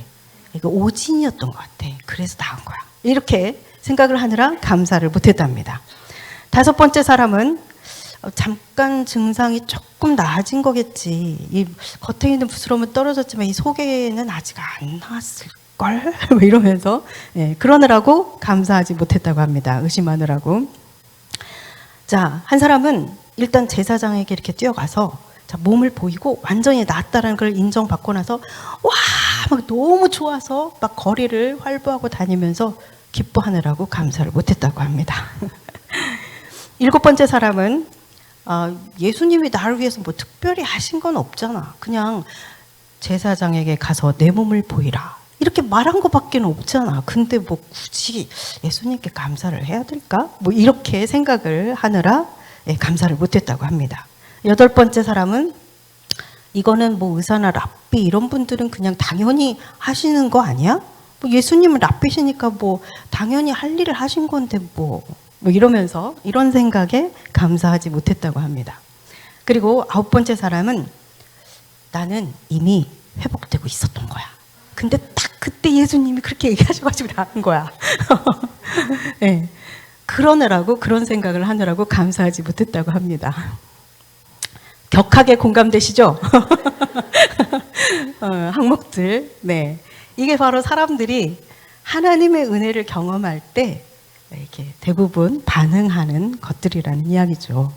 이거 오진이었던 것 같아. 그래서 나은 거야. 이렇게 생각을 하느라 감사를 못했답니다. 다섯 번째 사람은 잠깐 증상이 조금 나아진 거겠지. 이 겉에 있는 부스럼은 떨어졌지만 이 속에는 아직 안 나았을걸? 뭐 이러면서 그러느라고 감사하지 못했다고 합니다. 의심하느라고. 자, 한 사람은 일단 제사장에게 이렇게 뛰어가서 자, 몸을 보이고 완전히 낫다라는 걸 인정받고 나서 와! 막 너무 좋아서 막 거리를 활보하고 다니면서 기뻐하느라고 감사를 못했다고 합니다. 일곱 번째 사람은 예수님이 나를 위해서 뭐 특별히 하신 건 없잖아. 그냥 제사장에게 가서 내 몸을 보이라. 이렇게 말한 것밖에 없잖아. 근데 뭐 굳이 예수님께 감사를 해야 될까? 뭐 이렇게 생각을 하느라 감사를 못했다고 합니다. 여덟 번째 사람은 이거는 뭐 의사나 랍비 이런 분들은 그냥 당연히 하시는 거 아니야? 뭐 예수님은 랍비시니까 뭐 당연히 할 일을 하신 건데 뭐 이러면서 이런 생각에 감사하지 못했다고 합니다. 그리고 아홉 번째 사람은 나는 이미 회복되고 있었던 거야. 근데 딱 그때 예수님이 그렇게 얘기하셔가지고 나은 거야. 네. 그러느라고 그런 생각을 하느라고 감사하지 못했다고 합니다. 격하게 공감되시죠? 항목들. 네. 이게 바로 사람들이 하나님의 은혜를 경험할 때 이렇게 대부분 반응하는 것들이라는 이야기죠.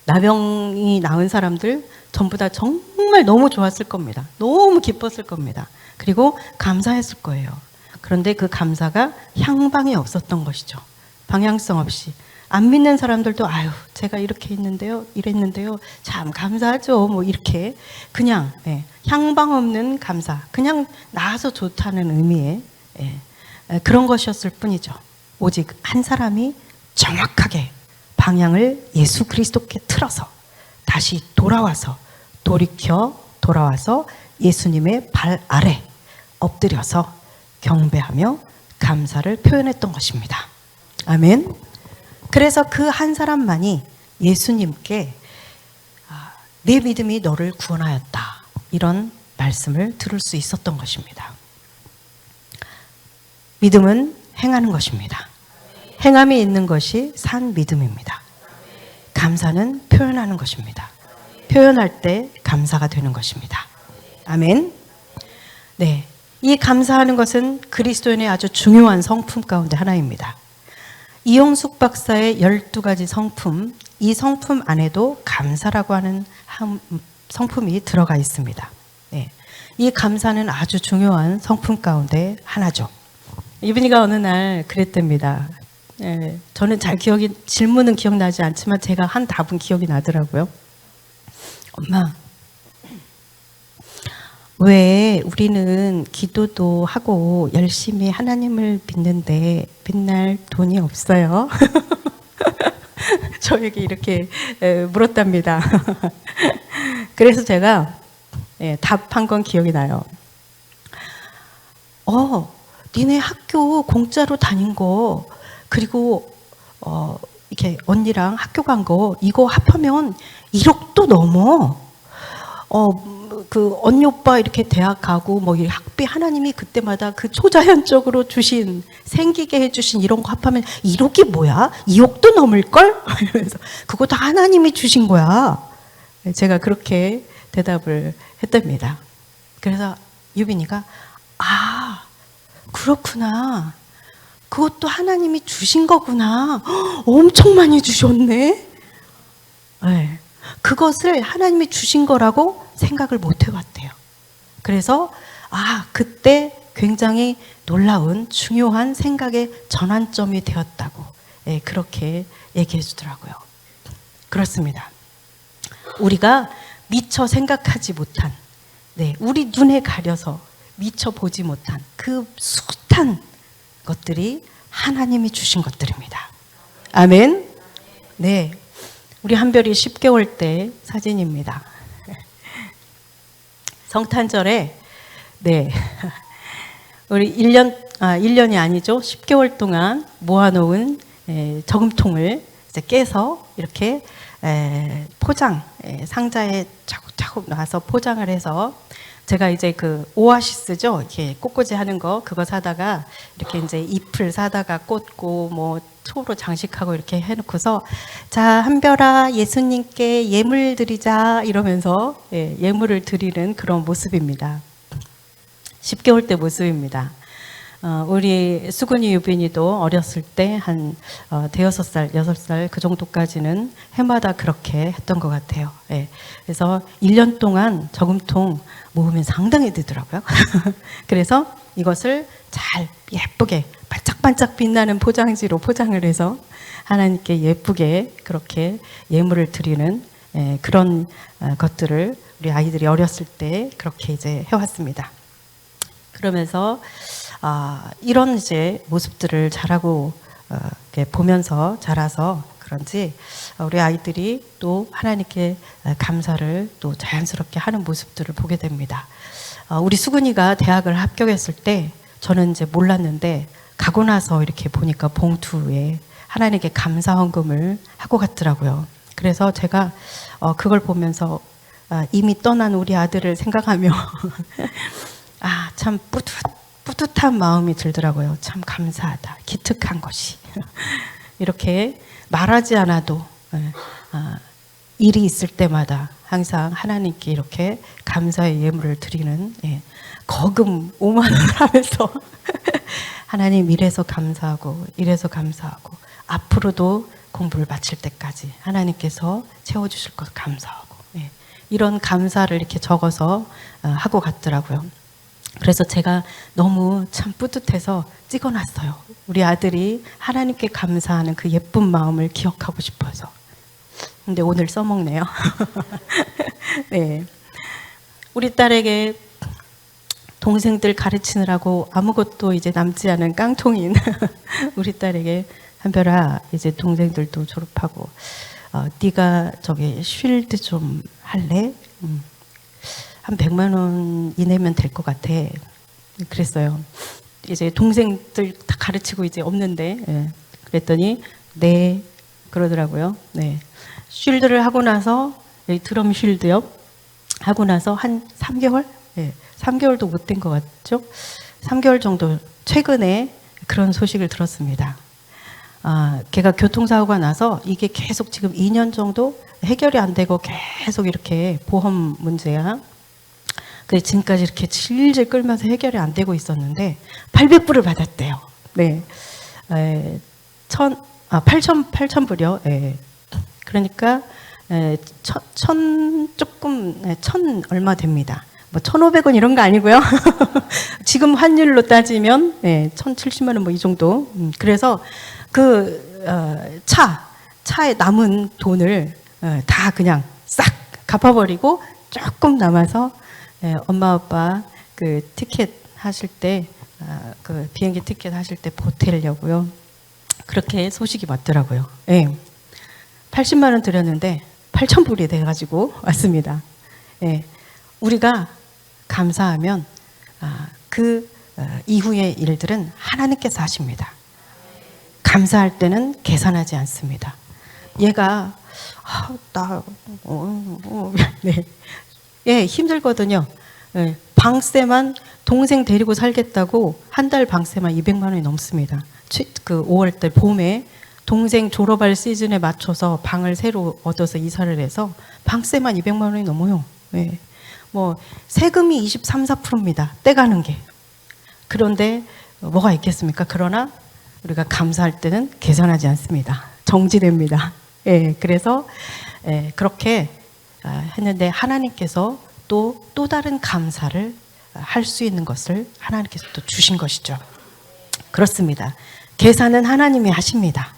나병이 나은 사람들 전부 다 정말 너무 좋았을 겁니다. 너무 기뻤을 겁니다. 그리고 감사했을 거예요. 그런데 그 감사가 향방이 없었던 것이죠. 방향성 없이. 안 믿는 사람들도 아유 제가 이렇게 있는데요 이랬는데요 참 감사하죠 뭐 이렇게 그냥 향방 없는 감사 그냥 나아서 좋다는 의미의 그런 것이었을 뿐이죠. 오직 한 사람이 정확하게 방향을 예수 그리스도께 틀어서 다시 돌아와서 예수님의 발 아래 엎드려서 경배하며 감사를 표현했던 것입니다. 아멘. 그래서 그 한 사람만이 예수님께 내 믿음이 너를 구원하였다. 이런 말씀을 들을 수 있었던 것입니다. 믿음은 행하는 것입니다. 행함이 있는 것이 산 믿음입니다. 감사는 표현하는 것입니다. 표현할 때 감사가 되는 것입니다. 아멘. 네, 이 감사하는 것은 그리스도인의 아주 중요한 성품 가운데 하나입니다. 이용숙 박사의 12가지 성품, 이 성품 안에도 감사라고 하는 성품이 들어가 있습니다. 네, 이 감사는 아주 중요한 성품 가운데 하나죠. 이분이가 어느 날 그랬답니다. 네, 저는 질문은 기억나지 않지만 제가 한 답은 기억이 나더라고요. 엄마, 왜 우리는 기도도 하고 열심히 하나님을 믿는데 맨날 돈이 없어요? 저에게 이렇게 물었답니다. 그래서 제가 답한 건 기억이 나요. 니네 학교 공짜로 다닌 거, 그리고 이렇게 언니랑 학교 간 거, 이거 합하면 1억도 넘어. 그 언니 오빠 이렇게 대학 가고 뭐 이 학비 하나님이 그때마다 그 초자연적으로 주신, 생기게 해주신 이런 거 합하면 1억이 뭐야? 2억도 넘을걸? 이러면서 그거 다 하나님이 주신 거야. 제가 그렇게 대답을 했답니다. 그래서 유빈이가 그렇구나. 그것도 하나님이 주신 거구나. 엄청 많이 주셨네. 네. 그것을 하나님이 주신 거라고 생각을 못 해봤대요. 그래서 그때 굉장히 놀라운 중요한 생각의 전환점이 되었다고 그렇게 얘기해 주더라고요. 그렇습니다. 우리가 미처 생각하지 못한, 우리 눈에 가려서 미처 보지 못한 그 숱한 것들이 하나님이 주신 것들입니다. 아멘. 네, 우리 한별이 10개월 때 사진입니다. 성탄절에 우리 1년이 아니죠. 10개월 동안 모아놓은 저금통을 이제 깨서 이렇게 포장, 상자에 차곡차곡 놔서 포장을 해서, 제가 이제 그 오아시스죠, 이렇게 꽃꽂이 하는 거, 그거 사다가 이렇게 이제 잎을 사다가 꽂고 뭐 초로 장식하고 이렇게 해놓고서, 자, 한별아, 예수님께 예물 드리자 이러면서 예물을 드리는 그런 모습입니다. 10개월 때 모습입니다. 우리 수근이 유빈이도 어렸을 때 한 대여섯 살, 6살 그 정도까지는 해마다 그렇게 했던 것 같아요. 그래서 1년 동안 저금통 모으면 상당히 되더라고요. 그래서 이것을 잘 예쁘게 반짝반짝 빛나는 포장지로 포장을 해서 하나님께 예쁘게 그렇게 예물을 드리는 그런 것들을 우리 아이들이 어렸을 때 그렇게 이제 해왔습니다. 그러면서 이런 이제 모습들을 자라고 보면서 자라서 그런지 우리 아이들이 또 하나님께 감사를 또 자연스럽게 하는 모습들을 보게 됩니다. 우리 수근이가 대학을 합격했을 때 저는 이제 몰랐는데, 가고 나서 이렇게 보니까 봉투에 하나님께 감사 헌금을 하고 갔더라고요. 그래서 제가 그걸 보면서 이미 떠난 우리 아들을 생각하며 참 뿌듯한 마음이 들더라고요. 참 감사하다. 기특한 것이. 이렇게 말하지 않아도 일이 있을 때마다 항상 하나님께 이렇게 감사의 예물을 드리는, 거금 5만 원 하면서 하나님, 이래서 감사하고 이래서 감사하고 앞으로도 공부를 마칠 때까지 하나님께서 채워주실 것 감사하고, 이런 감사를 이렇게 적어서 하고 갔더라고요. 그래서 제가 너무 참 뿌듯해서 찍어놨어요. 우리 아들이 하나님께 감사하는 그 예쁜 마음을 기억하고 싶어서. 근데 오늘 써먹네요. 네, 우리 딸에게 동생들 가르치느라고 아무것도 이제 남지 않은 깡통인 우리 딸에게, 한별아, 이제 동생들도 졸업하고 네가 저기 쉴드 좀 할래? 한 100만 원 이내면 될 것 같아. 그랬어요. 이제 동생들 다 가르치고 이제 없는데, 그랬더니 네 그러더라고요. 쉴드를 하고 나서 드럼 쉴드요. 하고 나서 한 3개월? 예, 3개월도 못 된 것 같죠? 3개월 정도 최근에 그런 소식을 들었습니다. 걔가 교통사고가 나서 이게 계속 지금 2년 정도 해결이 안 되고 계속 이렇게 보험 문제야. 그래서 지금까지 이렇게 질질 끌면서 해결이 안 되고 있었는데 800불을 받았대요. 네. 8,000불이요. 예. 그러니까 천 얼마 됩니다. 뭐 1,500원 이런 거 아니고요. 지금 환율로 따지면 1,070만 원 뭐 이 정도. 그래서 그 차에 남은 돈을 다 그냥 싹 갚아버리고 조금 남아서 엄마 아빠 그 티켓 하실 때 그 비행기 티켓 하실 때 보태려고요. 그렇게 소식이 왔더라고요. 80만 원 드렸는데 8,000불이 돼가지고 왔습니다. 우리가 감사하면 그 이후의 일들은 하나님께서 하십니다. 감사할 때는 계산하지 않습니다. 얘가 힘들거든요. 방세만 동생 데리고 살겠다고 한 달 방세만 200만 원이 넘습니다. 그 5월달 봄에 동생 졸업할 시즌에 맞춰서 방을 새로 얻어서 이사를 해서 방세만 200만 원이 넘어요. 뭐 세금이 23, 4%입니다. 떼가는 게. 그런데 뭐가 있겠습니까? 그러나 우리가 감사할 때는 계산하지 않습니다. 정지됩니다. 그래서 그렇게 했는데 하나님께서 또 다른 감사를 할 수 있는 것을 하나님께서 또 주신 것이죠. 그렇습니다. 계산은 하나님이 하십니다.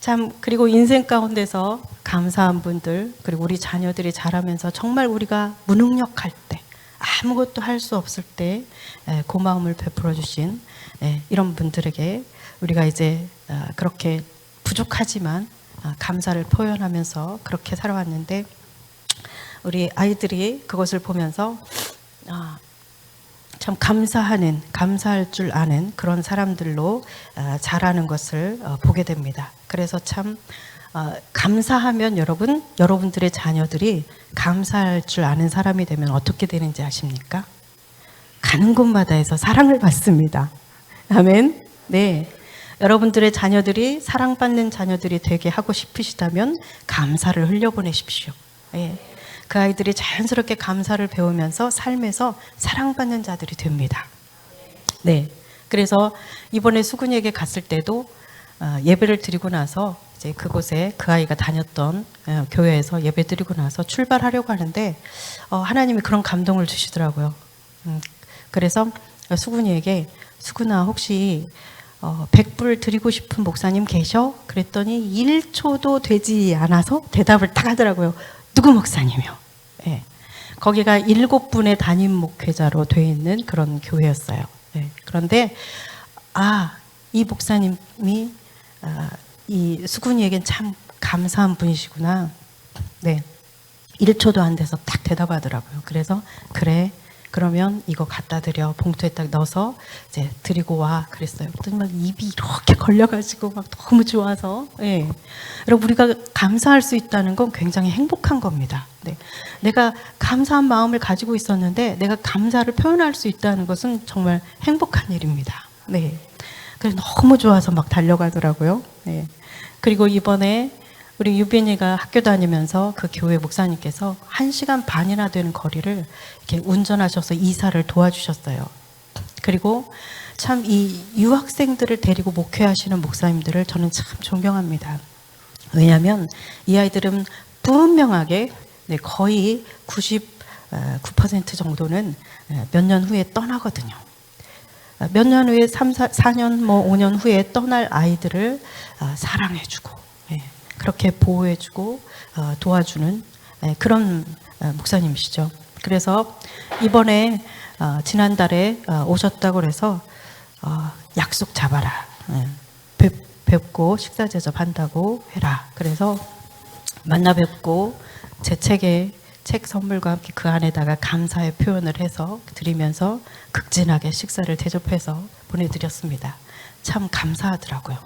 참 그리고 인생 가운데서 감사한 분들 그리고 우리 자녀들이 자라면서 정말 우리가 무능력할 때 아무것도 할 수 없을 때 고마움을 베풀어 주신 이런 분들에게 우리가 이제 그렇게 부족하지만 감사를 표현하면서 그렇게 살아왔는데 우리 아이들이 그것을 보면서 참 감사할 줄 아는 그런 사람들로 자라는 것을 보게 됩니다. 그래서 참 감사하면 여러분들의 자녀들이 감사할 줄 아는 사람이 되면 어떻게 되는지 아십니까? 가는 곳마다에서 사랑을 받습니다. 아멘. 네. 여러분들의 자녀들이 사랑받는 자녀들이 되게 하고 싶으시다면 감사를 흘려보내십시오. 그 아이들이 자연스럽게 감사를 배우면서 삶에서 사랑받는 자들이 됩니다. 네. 그래서 이번에 수근이에게 갔을 때도 예배를 드리고 나서 이제 그곳에 그 아이가 다녔던 교회에서 예배 드리고 나서 출발하려고 하는데 하나님이 그런 감동을 주시더라고요. 그래서 수근이에게 수근아 혹시 100불 드리고 싶은 목사님 계셔? 그랬더니 1초도 되지 않아서 대답을 딱 하더라고요. 누구 목사님이요? 거기가 7분의 담임 목회자로 되어 있는 그런 교회였어요. 그런데 이 목사님이 이 수근이에겐 참 감사한 분이시구나. 1초도 안 돼서 딱 대답하더라고요. 그래서 그래. 그러면 이거 갖다 드려. 봉투에 딱 넣어서 이제 드리고 와. 그랬어요. 그랬더니 막 입이 이렇게 걸려가지고 막 너무 좋아서. 여러분 우리가 감사할 수 있다는 건 굉장히 행복한 겁니다. 내가 감사한 마음을 가지고 있었는데 내가 감사를 표현할 수 있다는 것은 정말 행복한 일입니다. 그래서 너무 좋아서 막 달려가더라고요. 그리고 이번에 우리 유빈이가 학교 다니면서 그 교회 목사님께서 1시간 반이나 되는 거리를 이렇게 운전하셔서 이사를 도와주셨어요. 그리고 참 이 유학생들을 데리고 목회하시는 목사님들을 저는 참 존경합니다. 왜냐하면 이 아이들은 분명하게 거의 99% 정도는 몇 년 후에 떠나거든요. 몇 년 후에 4년, 5년 후에 떠날 아이들을 사랑해주고 그렇게 보호해주고 도와주는 그런 목사님이시죠. 그래서 이번에 지난달에 오셨다고 그래서 약속 잡아라. 뵙고 식사 대접한다고 해라. 그래서 만나 뵙고 제 책 선물과 함께 그 안에다가 감사의 표현을 해서 드리면서 극진하게 식사를 대접해서 보내드렸습니다. 참 감사하더라고요.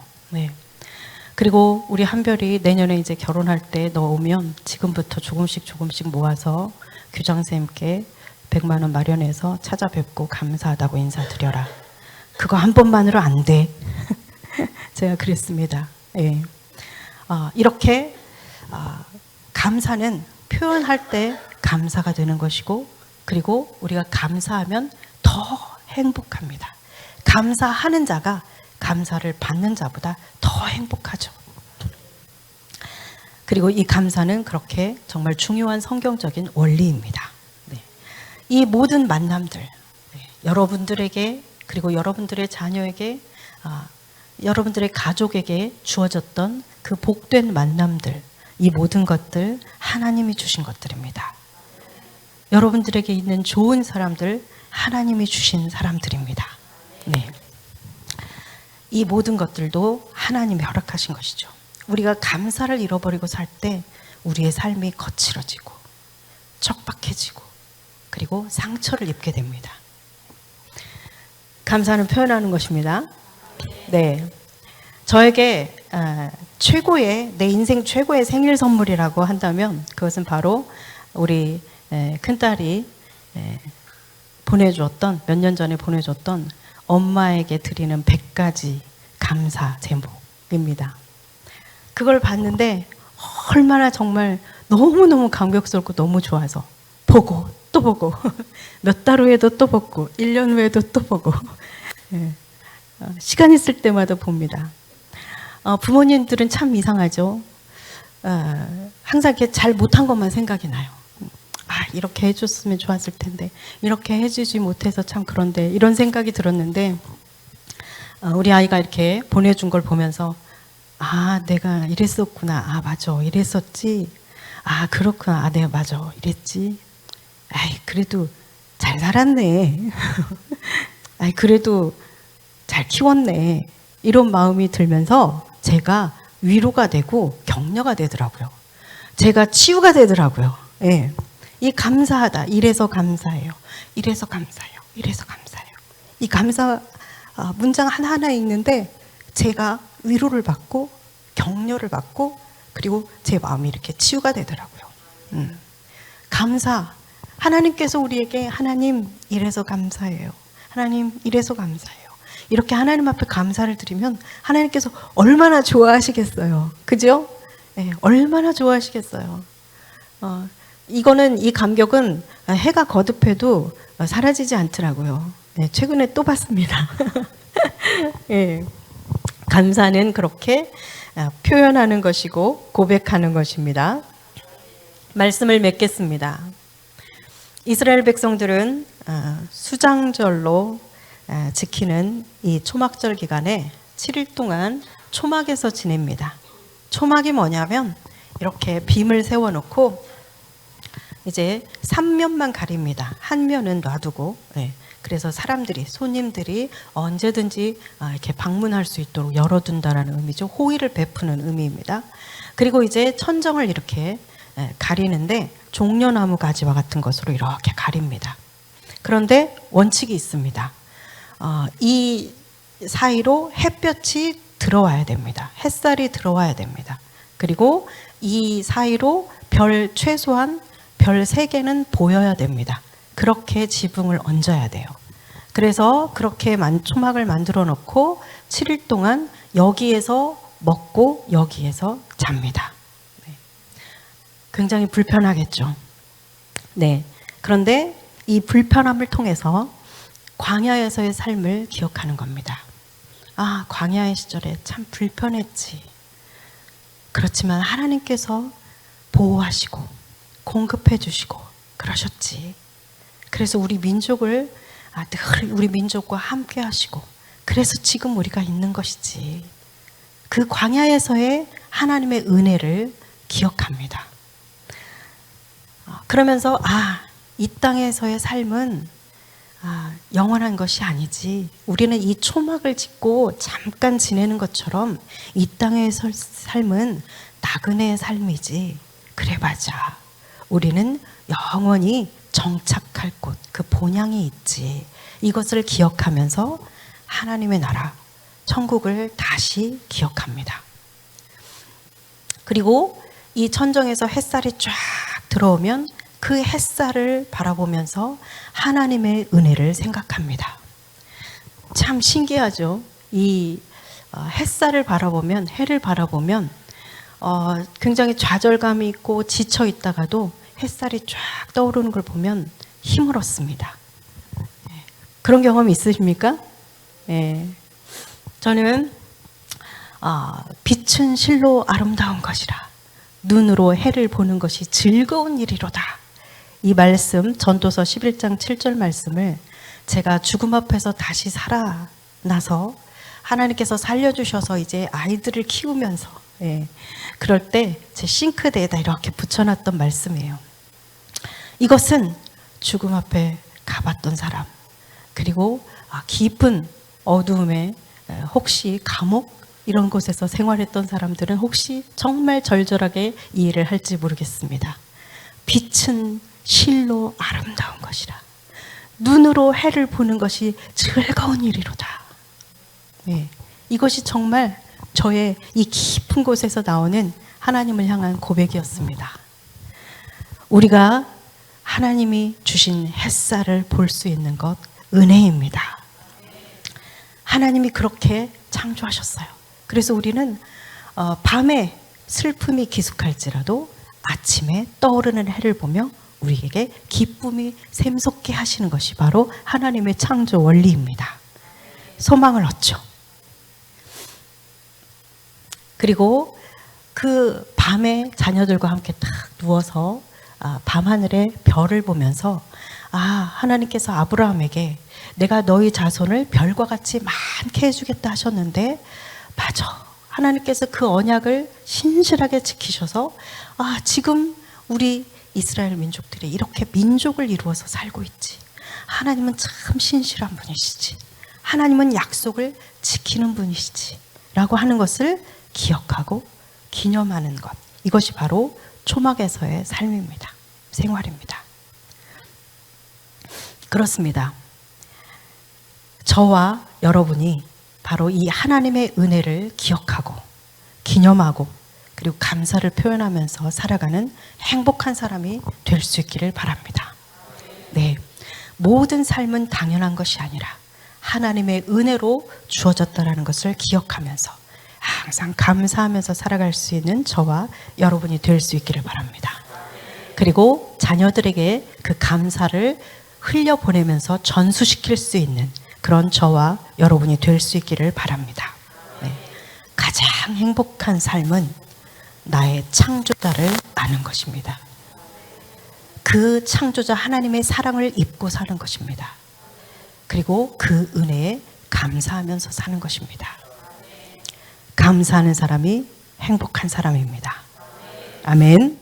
그리고 우리 한별이 내년에 이제 결혼할 때 너 오면 지금부터 조금씩 모아서 교장선생님께 100만 원 마련해서 찾아뵙고 감사하다고 인사드려라. 그거 한 번만으로 안 돼. 제가 그랬습니다. 예. 이렇게 감사는 표현할 때 감사가 되는 것이고, 그리고 우리가 감사하면 더 행복합니다. 감사하는 자가 감사를 받는 자보다 더 행복하죠. 그리고 이 감사는 그렇게 정말 중요한 성경적인 원리입니다. 네. 이 모든 만남들, 네. 여러분들에게, 그리고 여러분들의 자녀에게, 여러분들의 가족에게 주어졌던 그 복된 만남들, 이 모든 것들 하나님이 주신 것들입니다. 여러분들에게 있는 좋은 사람들 하나님이 주신 사람들입니다. 네. 이 모든 것들도 하나님이 허락하신 것이죠. 우리가 감사를 잃어버리고 살 때 우리의 삶이 거칠어지고 척박해지고 그리고 상처를 입게 됩니다. 감사는 표현하는 것입니다. 네, 저에게 내 인생 최고의 생일 선물이라고 한다면 그것은 바로 우리 큰딸이 몇 년 전에 보내줬던 엄마에게 드리는 100가지 감사 제목입니다. 그걸 봤는데 얼마나 정말 너무너무 감격스럽고 너무 좋아서 보고 또 보고 몇 달 후에도 또 보고 1년 후에도 또 보고 시간 있을 때마다 봅니다. 부모님들은 참 이상하죠. 항상 이렇게 잘 못한 것만 생각이 나요. 이렇게 해줬으면 좋았을 텐데, 이렇게 해주지 못해서 참 그런데, 이런 생각이 들었는데, 우리 아이가 이렇게 보내준 걸 보면서 내가 이랬었구나. 맞아, 이랬었지. 그렇구나. 내가 맞아, 이랬지. 그래도 잘 살았네. 그래도 잘 키웠네. 이런 마음이 들면서 제가 위로가 되고 격려가 되더라고요. 제가 치유가 되더라고요. 예. 이 감사하다. 이래서 감사해요. 이래서 감사해요. 이래서 감사해요. 이 감사 문장 하나하나 읽는데 제가 위로를 받고 격려를 받고 그리고 제 마음이 이렇게 치유가 되더라고요. 감사. 하나님께서 우리에게 하나님 이래서 감사해요. 하나님 이래서 감사해요. 이렇게 하나님 앞에 감사를 드리면 하나님께서 얼마나 좋아하시겠어요. 그죠? 네, 얼마나 좋아하시겠어요. 이거는 이 감격은 해가 거듭해도 사라지지 않더라고요. 네, 최근에 또 봤습니다. 네, 감사는 그렇게 표현하는 것이고 고백하는 것입니다. 말씀을 맺겠습니다. 이스라엘 백성들은 수장절로 지키는 이 초막절 기간에 7일 동안 초막에서 지냅니다. 초막이 뭐냐면 이렇게 빔을 세워놓고 이제 3면만 가립니다. 한 면은 놔두고, 그래서 손님들이 언제든지 이렇게 방문할 수 있도록 열어둔다라는 의미죠. 호의를 베푸는 의미입니다. 그리고 이제 천정을 이렇게 가리는데 종려나무 가지와 같은 것으로 이렇게 가립니다. 그런데 원칙이 있습니다. 이 사이로 햇볕이 들어와야 됩니다. 햇살이 들어와야 됩니다. 그리고 이 사이로 최소한 별 3개는 보여야 됩니다. 그렇게 지붕을 얹어야 돼요. 그래서 그렇게 초막을 만들어 놓고 7일 동안 여기에서 먹고 여기에서 잡니다. 굉장히 불편하겠죠. 네. 그런데 이 불편함을 통해서 광야에서의 삶을 기억하는 겁니다. 광야의 시절에 참 불편했지. 그렇지만 하나님께서 보호하시고 공급해 주시고 그러셨지. 그래서 우리 민족을 늘 우리 민족과 함께 하시고 그래서 지금 우리가 있는 것이지. 그 광야에서의 하나님의 은혜를 기억합니다. 그러면서 이 땅에서의 삶은 영원한 것이 아니지. 우리는 이 초막을 짓고 잠깐 지내는 것처럼 이 땅에서의 삶은 나그네의 삶이지. 그래 맞아. 우리는 영원히 정착할 곳, 그 본향이 있지. 이것을 기억하면서 하나님의 나라, 천국을 다시 기억합니다. 그리고 이 천정에서 햇살이 쫙 들어오면 그 햇살을 바라보면서 하나님의 은혜를 생각합니다. 참 신기하죠. 이 햇살을 바라보면, 해를 바라보면 굉장히 좌절감이 있고 지쳐 있다가도 햇살이 쫙 떠오르는 걸 보면 힘을 얻습니다. 그런 경험이 있으십니까? 저는 빛은 실로 아름다운 것이라 눈으로 해를 보는 것이 즐거운 일이로다. 이 말씀, 전도서 11장 7절 말씀을 제가 죽음 앞에서 다시 살아나서 하나님께서 살려주셔서 이제 아이들을 키우면서 그럴 때 제 싱크대에다 이렇게 붙여놨던 말씀이에요. 이것은 죽음 앞에 가봤던 사람, 그리고 깊은 어두움에 혹시 감옥 이런 곳에서 생활했던 사람들은 혹시 정말 절절하게 이해를 할지 모르겠습니다. 빛은 실로 아름다운 것이라 눈으로 해를 보는 것이 즐거운 일이로다. 이것이 정말 저의 이 깊은 곳에서 나오는 하나님을 향한 고백이었습니다. 우리가 하나님이 주신 햇살을 볼 수 있는 것 은혜입니다. 하나님이 그렇게 창조하셨어요. 그래서 우리는 밤에 슬픔이 기숙할지라도 아침에 떠오르는 해를 보며 우리에게 기쁨이 샘솟게 하시는 것이 바로 하나님의 창조 원리입니다. 소망을 얻죠. 그리고 그 밤에 자녀들과 함께 딱 누워서 밤하늘의 별을 보면서 하나님께서 아브라함에게 내가 너희 자손을 별과 같이 많게 해주겠다 하셨는데 맞아. 하나님께서 그 언약을 신실하게 지키셔서 지금 우리 이스라엘 민족들이 이렇게 민족을 이루어서 살고 있지. 하나님은 참 신실한 분이시지. 하나님은 약속을 지키는 분이시지. 라고 하는 것을 기억하고 기념하는 것. 이것이 바로 초막에서의 삶입니다. 생활입니다. 그렇습니다. 저와 여러분이 바로 이 하나님의 은혜를 기억하고 기념하고 그리고 감사를 표현하면서 살아가는 행복한 사람이 될 수 있기를 바랍니다. 모든 삶은 당연한 것이 아니라 하나님의 은혜로 주어졌다는 것을 기억하면서 항상 감사하면서 살아갈 수 있는 저와 여러분이 될 수 있기를 바랍니다. 그리고 자녀들에게 그 감사를 흘려보내면서 전수시킬 수 있는 그런 저와 여러분이 될 수 있기를 바랍니다. 가장 행복한 삶은 나의 창조자를 아는 것입니다. 그 창조자 하나님의 사랑을 입고 사는 것입니다. 그리고 그 은혜에 감사하면서 사는 것입니다. 감사하는 사람이 행복한 사람입니다. 아멘.